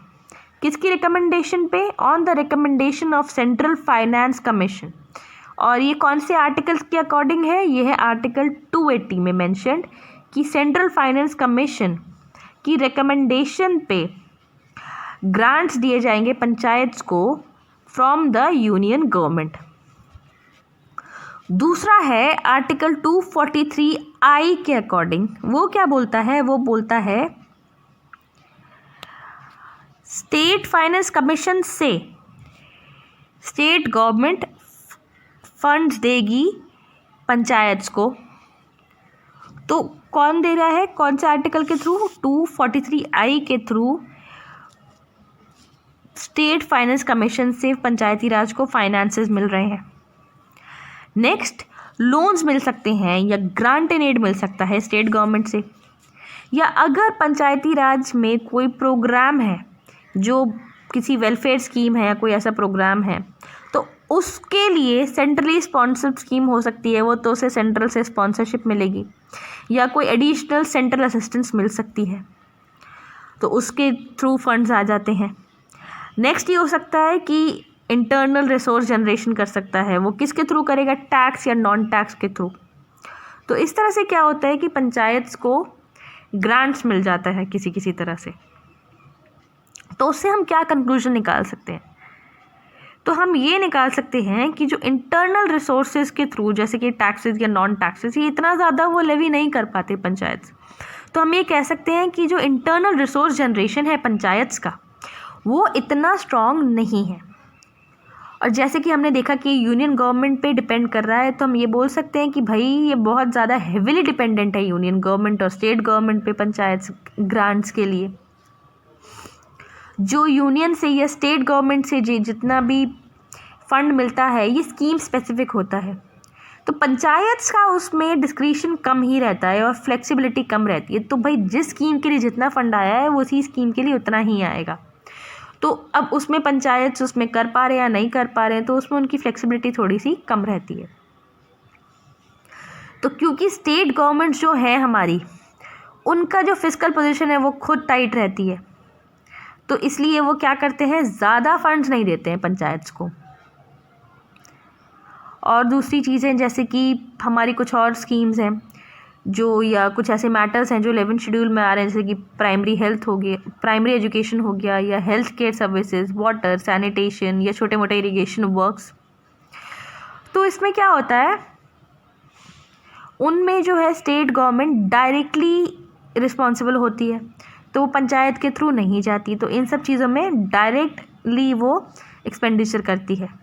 किसकी रिकमेंडेशन पे? On the recommendation of central finance commission. और ये कौन से आर्टिकल्स के अकॉर्डिंग है? ये है आर्टिकल 280 में मेंशन्ड कि सेंट्रल फाइनेंस कमीशन की रिकमेंडेशन पे ग्रांट्स दिए जाएंगे पंचायत को फ्रॉम द यूनियन गवर्नमेंट। दूसरा है आर्टिकल 243I के अकॉर्डिंग, वो क्या बोलता है? वो बोलता है स्टेट फाइनेंस कमीशन से स्टेट गवर्नमेंट फंड्स देगी पंचायत को। तो कौन दे रहा है? कौन से आर्टिकल के थ्रू? 243I के थ्रू स्टेट फाइनेंस कमीशन से पंचायती राज को फाइनेंसेस मिल रहे हैं। नेक्स्ट, लोन्स मिल सकते हैं या ग्रांट एंड एड मिल सकता है स्टेट गवर्नमेंट से, या अगर पंचायती राज में कोई प्रोग्राम है जो किसी वेलफेयर स्कीम है या कोई ऐसा प्रोग्राम है तो उसके लिए सेंट्रली स्पॉन्सर्ड स्कीम हो सकती है, वो तो उसे सेंट्रल से स्पॉन्सरशिप मिलेगी, या कोई एडिशनल सेंट्रल असिस्टेंस मिल सकती है तो उसके थ्रू फंड्स आ जाते हैं। नेक्स्ट ये हो सकता है कि इंटरनल रिसोर्स जनरेशन कर सकता है, वो किसके थ्रू करेगा? टैक्स या नॉन टैक्स के थ्रू। तो इस तरह से क्या होता है कि पंचायत को ग्रांट्स मिल जाता है किसी किसी तरह से। तो उससे हम क्या कंक्लूजन निकाल सकते हैं? तो हम ये निकाल सकते हैं कि जो इंटरनल रिसोर्सेज के थ्रू जैसे कि टैक्सेस या नॉन टैक्सेस, ये इतना ज़्यादा वो लेवी नहीं कर पाते पंचायत, तो हम ये कह सकते हैं कि जो इंटरनल रिसोर्स जनरेशन है पंचायत्स का वो इतना स्ट्रॉन्ग नहीं है। और जैसे कि हमने देखा कि यूनियन गवर्नमेंट पे डिपेंड कर रहा है, तो हम ये बोल सकते हैं कि भाई ये बहुत ज़्यादा हेविली डिपेंडेंट है यूनियन गवर्नमेंट और स्टेट गवर्नमेंट पे पंचायत ग्रांट्स के लिए। जो यूनियन से या स्टेट गवर्नमेंट से जितना भी फंड मिलता है ये स्कीम स्पेसिफिक होता है, तो पंचायत्स का उसमें डिस्क्रिशन कम ही रहता है और फ्लेक्सिबिलिटी कम रहती है। तो भाई जिस स्कीम के लिए जितना फंड आया है वो उसी स्कीम के लिए उतना ही आएगा। तो अब उसमें पंचायत उसमें कर पा रहे हैं या नहीं कर पा रहे हैं, तो उसमें उनकी फ्लेक्सिबिलिटी थोड़ी सी कम रहती है। तो क्योंकि स्टेट गवर्नमेंट जो है हमारी, उनका जो फिस्कल पोजीशन है वो खुद टाइट रहती है, तो इसलिए वो क्या करते हैं, ज़्यादा फंड्स नहीं देते हैं पंचायत्स को। और दूसरी चीज़ें जैसे कि हमारी कुछ और स्कीम्स हैं जो, या कुछ ऐसे मैटर्स हैं जो 11th शेड्यूल में आ रहे हैं, जैसे कि प्राइमरी हेल्थ हो गया, प्राइमरी एजुकेशन हो गया, या health care services, water, sanitation, या छोटे मोटे इरिगेशन वर्क्स। तो इसमें क्या होता है, उनमें जो है स्टेट गवर्नमेंट डायरेक्टली रिस्पॉन्सिबल होती है, तो वो पंचायत के थ्रू नहीं जाती। तो इन सब चीज़ों में डायरेक्टली वो एक्सपेंडिचर करती है,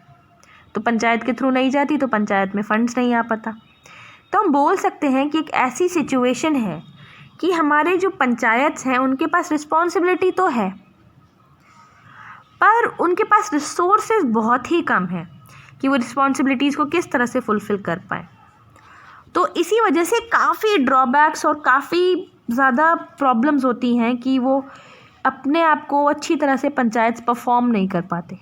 तो पंचायत के थ्रू नहीं जाती, तो पंचायत में फंड्स नहीं आ पाता। तो हम बोल सकते हैं कि एक ऐसी सिचुएशन है कि हमारे जो पंचायत हैं उनके पास रिस्पॉन्सिबिलिटी तो है, पर उनके पास रिसोर्सेज बहुत ही कम है कि वो रिस्पॉन्सिबिलिटीज़ को किस तरह से फुलफ़िल कर पाए। तो इसी वजह से काफ़ी ड्रॉबैक्स और काफ़ी ज़्यादा प्रॉब्लम्स होती हैं कि वो अपने आप को अच्छी तरह से पंचायत परफॉर्म नहीं कर पाते।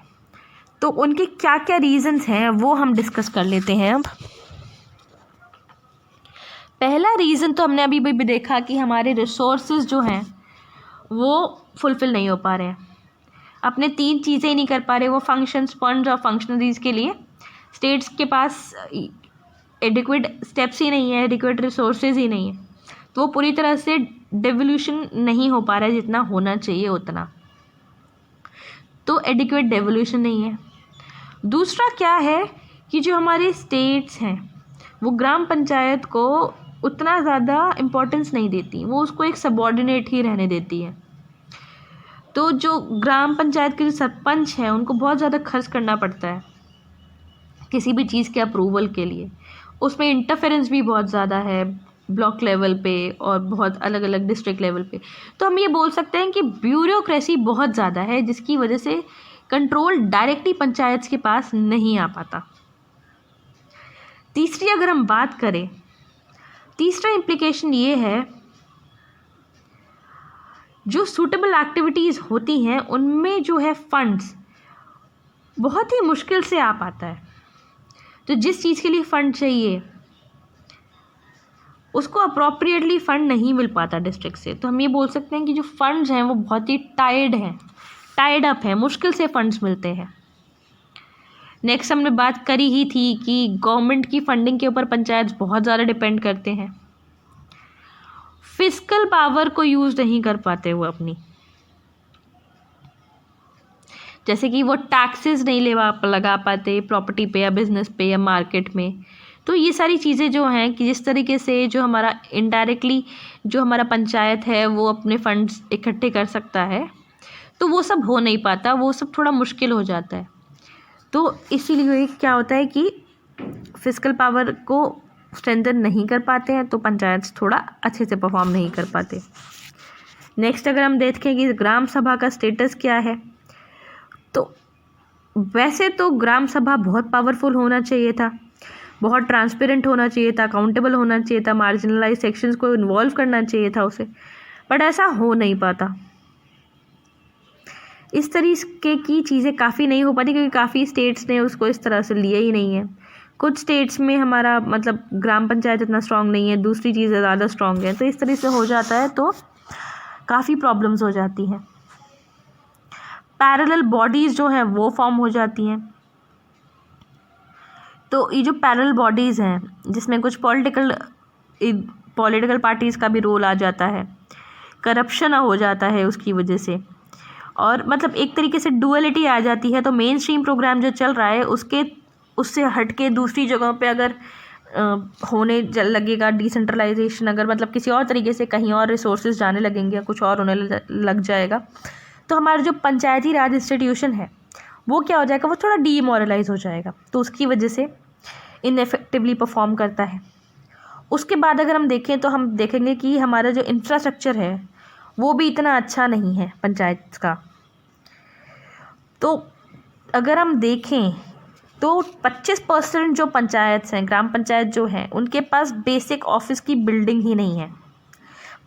तो उनके क्या क्या रीज़न्स हैं वो हम डिस्कस कर लेते हैं। अब पहला रीज़न तो हमने अभी भी देखा कि हमारे रिसोर्सेज जो हैं वो फुलफ़िल नहीं हो पा रहे हैं, अपने 3 चीज़ें ही नहीं कर पा रहे, वो फंक्शंस, फंड्स और फंक्शनरीज़ के लिए स्टेट्स के पास एडिक्वेट स्टेप्स ही नहीं है, एडिक्वेट रिसोर्सेज ही नहीं है, तो वो पूरी तरह से डेवोल्यूशन नहीं हो पा रहा है जितना होना चाहिए उतना, तो एडिक्वेट डेवोल्यूशन नहीं है। दूसरा क्या है कि जो हमारे स्टेट्स हैं वो ग्राम पंचायत को उतना ज़्यादा इम्पोर्टेंस नहीं देती, वो उसको एक सबऑर्डिनेट ही रहने देती है। तो जो ग्राम पंचायत के जो सरपंच हैं उनको बहुत ज़्यादा खर्च करना पड़ता है किसी भी चीज़ के अप्रूवल के लिए, उसमें इंटरफेरेंस भी बहुत ज़्यादा है ब्लॉक लेवल पे और बहुत अलग अलग डिस्ट्रिक्ट लेवल पे। तो हम ये बोल सकते हैं कि ब्यूरोक्रेसी बहुत ज़्यादा है, जिसकी वजह से कंट्रोल डायरेक्टली पंचायत के पास नहीं आ पाता। तीसरी अगर हम बात करें, तीसरा इम्प्लीकेशन ये है, जो सूटेबल एक्टिविटीज़ होती हैं उनमें जो है फंड्स बहुत ही मुश्किल से आ पाता है। तो जिस चीज़ के लिए फ़ंड चाहिए उसको अप्रोप्रिएटली फ़ंड नहीं मिल पाता डिस्ट्रिक्ट से। तो हम ये बोल सकते हैं कि जो फंड्स हैं वो बहुत ही टाइड अप हैं, मुश्किल से फंड्स मिलते हैं। नेक्स्ट हमने बात करी ही थी कि गवर्नमेंट की फंडिंग के ऊपर पंचायत बहुत ज़्यादा डिपेंड करते हैं, फिस्कल पावर को यूज़ नहीं कर पाते वो अपनी, जैसे कि वो टैक्सेस नहीं लगा पाते प्रॉपर्टी पे या बिजनेस पे या मार्केट में। तो ये सारी चीज़ें जो हैं कि जिस तरीके से जो हमारा इनडायरेक्टली जो हमारा पंचायत है वो अपने फंड्स इकट्ठे कर सकता है, तो वो सब हो नहीं पाता, वो सब थोड़ा मुश्किल हो जाता है। तो इसीलिए क्या होता है कि फिस्कल पावर को स्ट्रेंथन नहीं कर पाते हैं, तो पंचायत थोड़ा अच्छे से परफॉर्म नहीं कर पाते। नेक्स्ट अगर हम देखें कि ग्राम सभा का स्टेटस क्या है, तो वैसे तो ग्राम सभा बहुत पावरफुल होना चाहिए था, बहुत ट्रांसपेरेंट होना चाहिए था, अकाउंटेबल होना चाहिए था, मार्जिनलाइज सेक्शंस को इन्वॉल्व करना चाहिए था उसे, बट ऐसा हो नहीं पाता। इस तरीके की चीज़ें काफ़ी नहीं हो पाती क्योंकि काफ़ी स्टेट्स ने उसको इस तरह से लिया ही नहीं है। कुछ स्टेट्स में हमारा मतलब ग्राम पंचायत इतना स्ट्रॉन्ग नहीं है, दूसरी चीज़ें ज़्यादा स्ट्रॉन्ग हैं, तो इस तरह से हो जाता है, तो काफ़ी प्रॉब्लम्स हो जाती हैं। पैरेलल बॉडीज़ जो हैं वो फॉर्म हो जाती हैं। तो ये जो पैरेलल बॉडीज़ हैं जिसमें कुछ पॉलिटिकल पार्टीज़ का भी रोल आ जाता है, करप्शन हो जाता है उसकी वजह से, और मतलब एक तरीके से डुअलिटी आ जाती है। तो मेन स्ट्रीम प्रोग्राम जो चल रहा है उससे हट के दूसरी जगहों पे अगर होने लगेगा डिसेंट्रलाइजेशन, अगर मतलब किसी और तरीके से कहीं और रिसोर्सेज जाने लगेंगे या कुछ और होने लग जाएगा, तो हमारा जो पंचायती राज इंस्टीट्यूशन है वो क्या हो जाएगा, वो थोड़ा डीमोरलाइज हो जाएगा, तो उसकी वजह से इनएफेक्टिवली परफॉर्म करता है। उसके बाद अगर हम देखें तो हम देखेंगे कि हमारा जो इंफ्रास्ट्रक्चर है वो भी इतना अच्छा नहीं है पंचायत का। तो अगर हम देखें तो 25% जो पंचायत हैं, ग्राम पंचायत जो हैं, उनके पास बेसिक ऑफिस की बिल्डिंग ही नहीं है।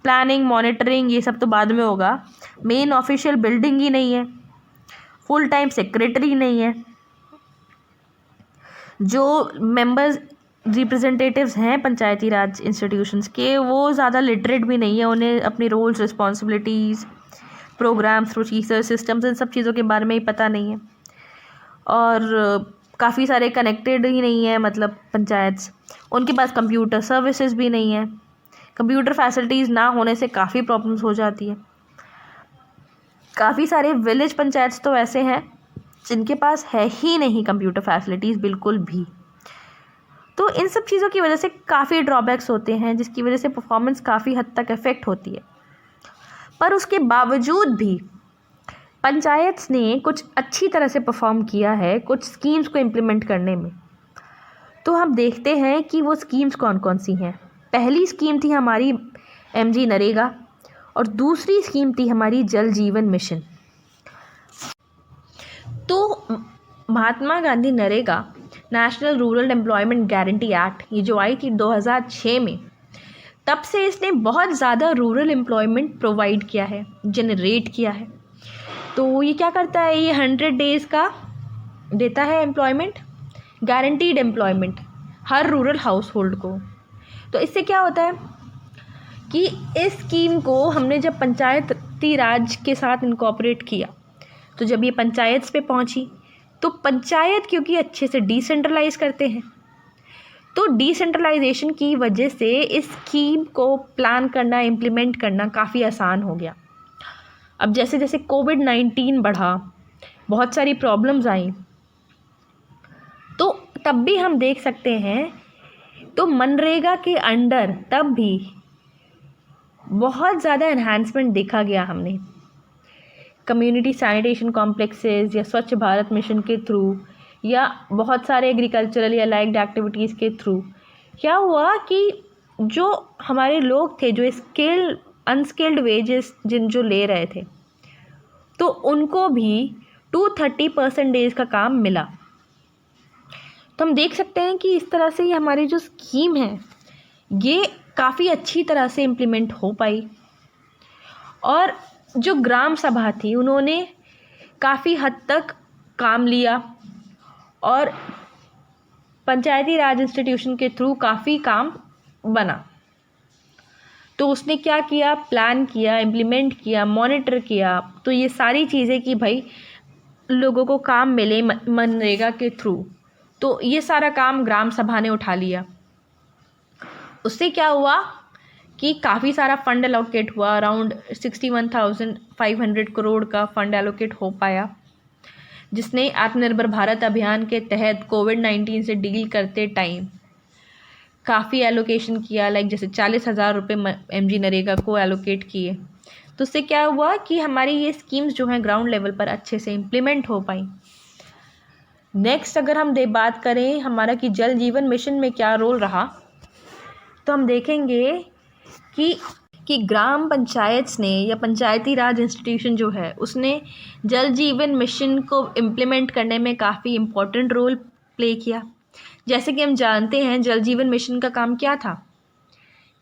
प्लानिंग, मॉनिटरिंग ये सब तो बाद में होगा, मेन ऑफिशियल बिल्डिंग ही नहीं है, फुल टाइम सेक्रेटरी नहीं है, जो मेंबर्स रिप्रेजेंटेटिव्स हैं पंचायती राज इंस्टीट्यूशंस के वो ज़्यादा लिटरेट भी नहीं है, उन्हें अपनी roles, responsibilities, programs, procedure, systems, इन सब चीज़ों के बारे में ही पता नहीं है। और काफ़ी सारे कनेक्टेड ही नहीं है, मतलब पंचायत, उनके पास कंप्यूटर सर्विसेज भी नहीं है। कंप्यूटर फैसिलिटीज़ ना होने से काफ़ी प्रॉब्लम्स हो जाती है। काफ़ी सारे विलेज पंचायत तो ऐसे हैं जिनके पास है ही नहीं कंप्यूटर फैसिलिटीज़ बिल्कुल भी। तो इन सब चीज़ों की वजह से काफ़ी ड्रॉबैक्स होते हैं, जिसकी वजह से परफॉर्मेंस काफ़ी हद तक इफ़ेक्ट होती है। पर उसके बावजूद भी पंचायत ने कुछ अच्छी तरह से परफॉर्म किया है कुछ स्कीम्स को इम्प्लीमेंट करने में। तो हम देखते हैं कि वो स्कीम्स कौन कौन सी हैं। पहली स्कीम थी हमारी MG नरेगा और दूसरी स्कीम थी हमारी जल जीवन मिशन। तो Mahatma Gandhi NREGA, national rural employment guarantee act, ये जो आई थी 2006 में, तब से इसने बहुत ज़्यादा रूरल एम्प्लॉयमेंट प्रोवाइड किया है, जनरेट किया है। तो ये क्या करता है, ये 100 डेज़ का देता है एम्प्लॉयमेंट, गारंटीड एम्प्लॉयमेंट हर रूरल हाउस होल्ड को। तो इससे क्या होता है कि इस स्कीम को हमने जब पंचायती राज के साथ इनकॉर्पोरेट किया, तो जब ये पंचायत पे पहुंची, तो पंचायत क्योंकि अच्छे से डिसेंट्रलाइज करते हैं, तो डिसेंट्रलाइजेशन की वजह से इस स्कीम को प्लान करना, इम्प्लीमेंट करना काफ़ी आसान हो गया। अब जैसे जैसे कोविड-19 बढ़ा, बहुत सारी प्रॉब्लम्स आई, तो तब भी हम देख सकते हैं तो मनरेगा के अंडर तब भी बहुत ज़्यादा एनहांसमेंट देखा गया हमने। कम्युनिटी सैनिटेशन कॉम्प्लेक्सेस या स्वच्छ भारत मिशन के थ्रू या बहुत सारे एग्रीकल्चरल या लाइक्ड एक्टिविटीज़ के थ्रू क्या हुआ कि जो हमारे लोग थे, जो स्किल्ड अनस्किल्ड वेजेस जो ले रहे थे, तो उनको भी 230% डेज का काम मिला। तो हम देख सकते हैं कि इस तरह से ये हमारी जो स्कीम है ये काफ़ी अच्छी तरह से इम्प्लीमेंट हो पाई। और जो ग्राम सभा थी उन्होंने काफ़ी हद तक काम लिया और पंचायती राज इंस्टीट्यूशन के थ्रू काफ़ी काम बना। तो उसने क्या किया, प्लान किया, इम्प्लीमेंट किया, मॉनिटर किया, तो ये सारी चीज़ें कि भाई लोगों को काम मिले मनरेगा के थ्रू, तो ये सारा काम ग्राम सभा ने उठा लिया। उससे क्या हुआ कि काफ़ी सारा फंड एलोकेट हुआ, अराउंड 61,500 करोड़ का फंड एलोकेट हो पाया, जिसने आत्मनिर्भर भारत अभियान के तहत कोविड-19 से डील करते टाइम काफ़ी एलोकेशन किया, लाइक जैसे 40,000 रुपये MG नरेगा को एलोकेट किए। तो उससे क्या हुआ कि हमारी ये स्कीम्स जो हैं ग्राउंड लेवल पर अच्छे से इम्प्लीमेंट हो पाई। नेक्स्ट अगर हम बात करें हमारा कि जल जीवन मिशन में क्या रोल रहा, तो हम देखेंगे कि ग्राम पंचायत ने या पंचायती राज इंस्टीट्यूशन जो है उसने जल जीवन मिशन को इम्प्लीमेंट करने में काफ़ी इम्पोर्टेंट रोल प्ले किया। जैसे कि हम जानते हैं जल जीवन मिशन का काम क्या था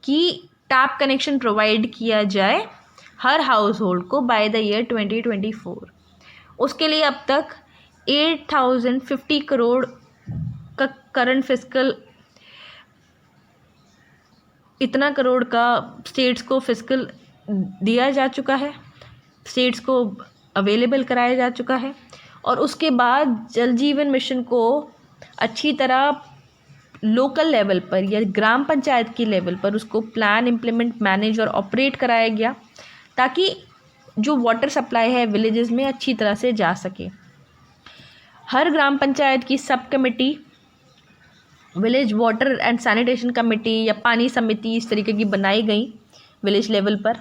कि टैप कनेक्शन प्रोवाइड किया जाए हर हाउस होल्ड को बाय द ईयर 2024। उसके लिए अब तक 8,050 करोड़ का करंट फिस्कल, इतना करोड़ का स्टेट्स को फिस्कल दिया जा चुका है, स्टेट्स को अवेलेबल कराया जा चुका है। और उसके बाद जल जीवन मिशन को अच्छी तरह लोकल लेवल पर या ग्राम पंचायत की लेवल पर उसको प्लान, इम्प्लीमेंट, मैनेज और ऑपरेट कराया गया, ताकि जो वाटर सप्लाई है विलेजेस में अच्छी तरह से जा सके। हर ग्राम पंचायत की sub committee village water and sanitation committee या पानी समिति इस तरीके की बनाई गई विलेज लेवल पर।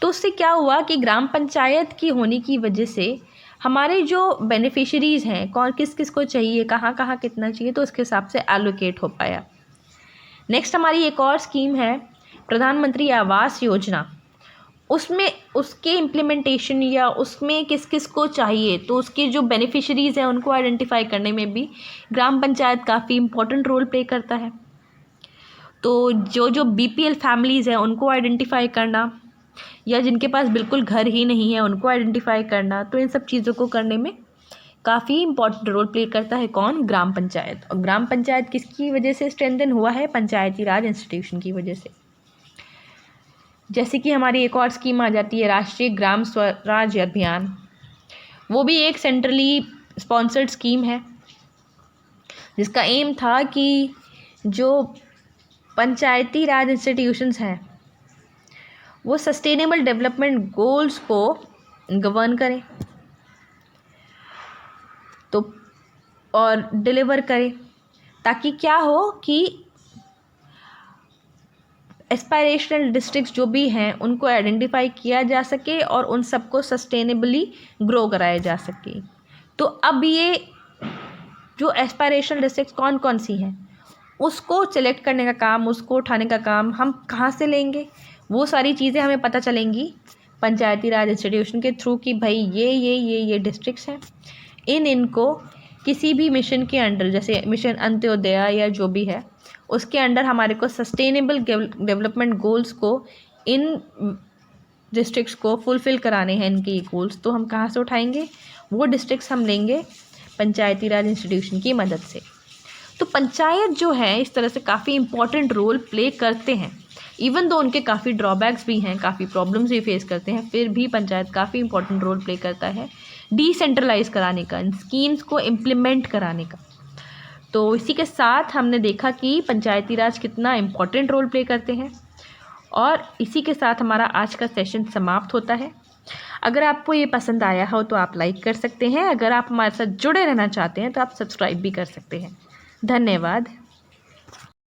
तो उससे क्या हुआ कि ग्राम पंचायत की होने की वजह से हमारे जो बेनिफिशरीज़ हैं, कौन किस किस को चाहिए, कहाँ कहाँ कितना चाहिए, तो उसके हिसाब से एलोकेट हो पाया। नेक्स्ट हमारी एक और स्कीम है प्रधानमंत्री आवास योजना। उसमें उसके इम्प्लीमेंटेशन या उसमें किस किस को चाहिए, तो उसके जो बेनिफिशरीज़ हैं उनको आइडेंटिफाई करने में भी ग्राम पंचायत काफ़ी इम्पोर्टेंट रोल प्ले करता है। तो जो जो BPL फैमिलीज़ हैं उनको आइडेंटिफाई करना, या जिनके पास बिल्कुल घर ही नहीं है उनको आइडेंटिफाई करना, तो इन सब चीज़ों को करने में काफ़ी इम्पोर्टेंट रोल प्ले करता है कौन? ग्राम पंचायत। और ग्राम पंचायत किसकी वजह से स्ट्रेंथन हुआ है? पंचायती राज इंस्टीट्यूशन की वजह से। जैसे कि हमारी एक और स्कीम आ जाती है राष्ट्रीय ग्राम स्वराज अभियान। वो भी एक सेंट्रली स्पॉन्सर्ड स्कीम है जिसका एम था कि जो पंचायती राज इंस्टीट्यूशंस हैं वो सस्टेनेबल डेवलपमेंट गोल्स को गवर्न करें तो और डिलीवर करें, ताकि क्या हो कि एस्पायरेशनल डिस्ट्रिक्ट्स जो भी हैं उनको आइडेंटिफाई किया जा सके और उन सबको सस्टेनेबली ग्रो कराया जा सके। तो अब ये जो एस्पायरेशनल डिस्ट्रिक्ट्स कौन कौन सी हैं उसको सिलेक्ट करने का काम, उसको उठाने का काम हम कहाँ से लेंगे, वो सारी चीज़ें हमें पता चलेंगी पंचायती राज इंस्टीट्यूशन के थ्रू कि भाई ये डिस्ट्रिक्ट्स हैं, इनको किसी भी मिशन के अंडर, जैसे मिशन अंत्योदय या जो भी है उसके अंडर हमारे को सस्टेनेबल डेवलपमेंट गोल्स को इन डिस्ट्रिक्ट्स को फुलफ़िल कराने हैं इनके गोल्स। तो हम कहाँ से उठाएंगे? वो डिस्ट्रिक्ट्स हम लेंगे पंचायती राज इंस्टीट्यूशन की मदद से। तो पंचायत जो है इस तरह से काफ़ी इम्पॉर्टेंट रोल प्ले करते हैं, इवन दो उनके काफ़ी ड्रॉबैक्स भी हैं, काफ़ी प्रॉब्लम्स भी फेस करते हैं, फिर भी पंचायत काफ़ी इम्पॉर्टेंट रोल प्ले करता है डिसेंट्रलाइज कराने का, इन स्कीम्स को इम्प्लीमेंट कराने का। तो इसी के साथ हमने देखा कि पंचायती राज कितना इम्पॉर्टेंट रोल प्ले करते हैं, और इसी के साथ हमारा आज का सेशन समाप्त होता है। अगर आपको ये पसंद आया हो तो आप लाइक कर सकते हैं, अगर आप हमारे साथ जुड़े रहना चाहते हैं तो आप सब्सक्राइब भी कर सकते हैं। धन्यवाद।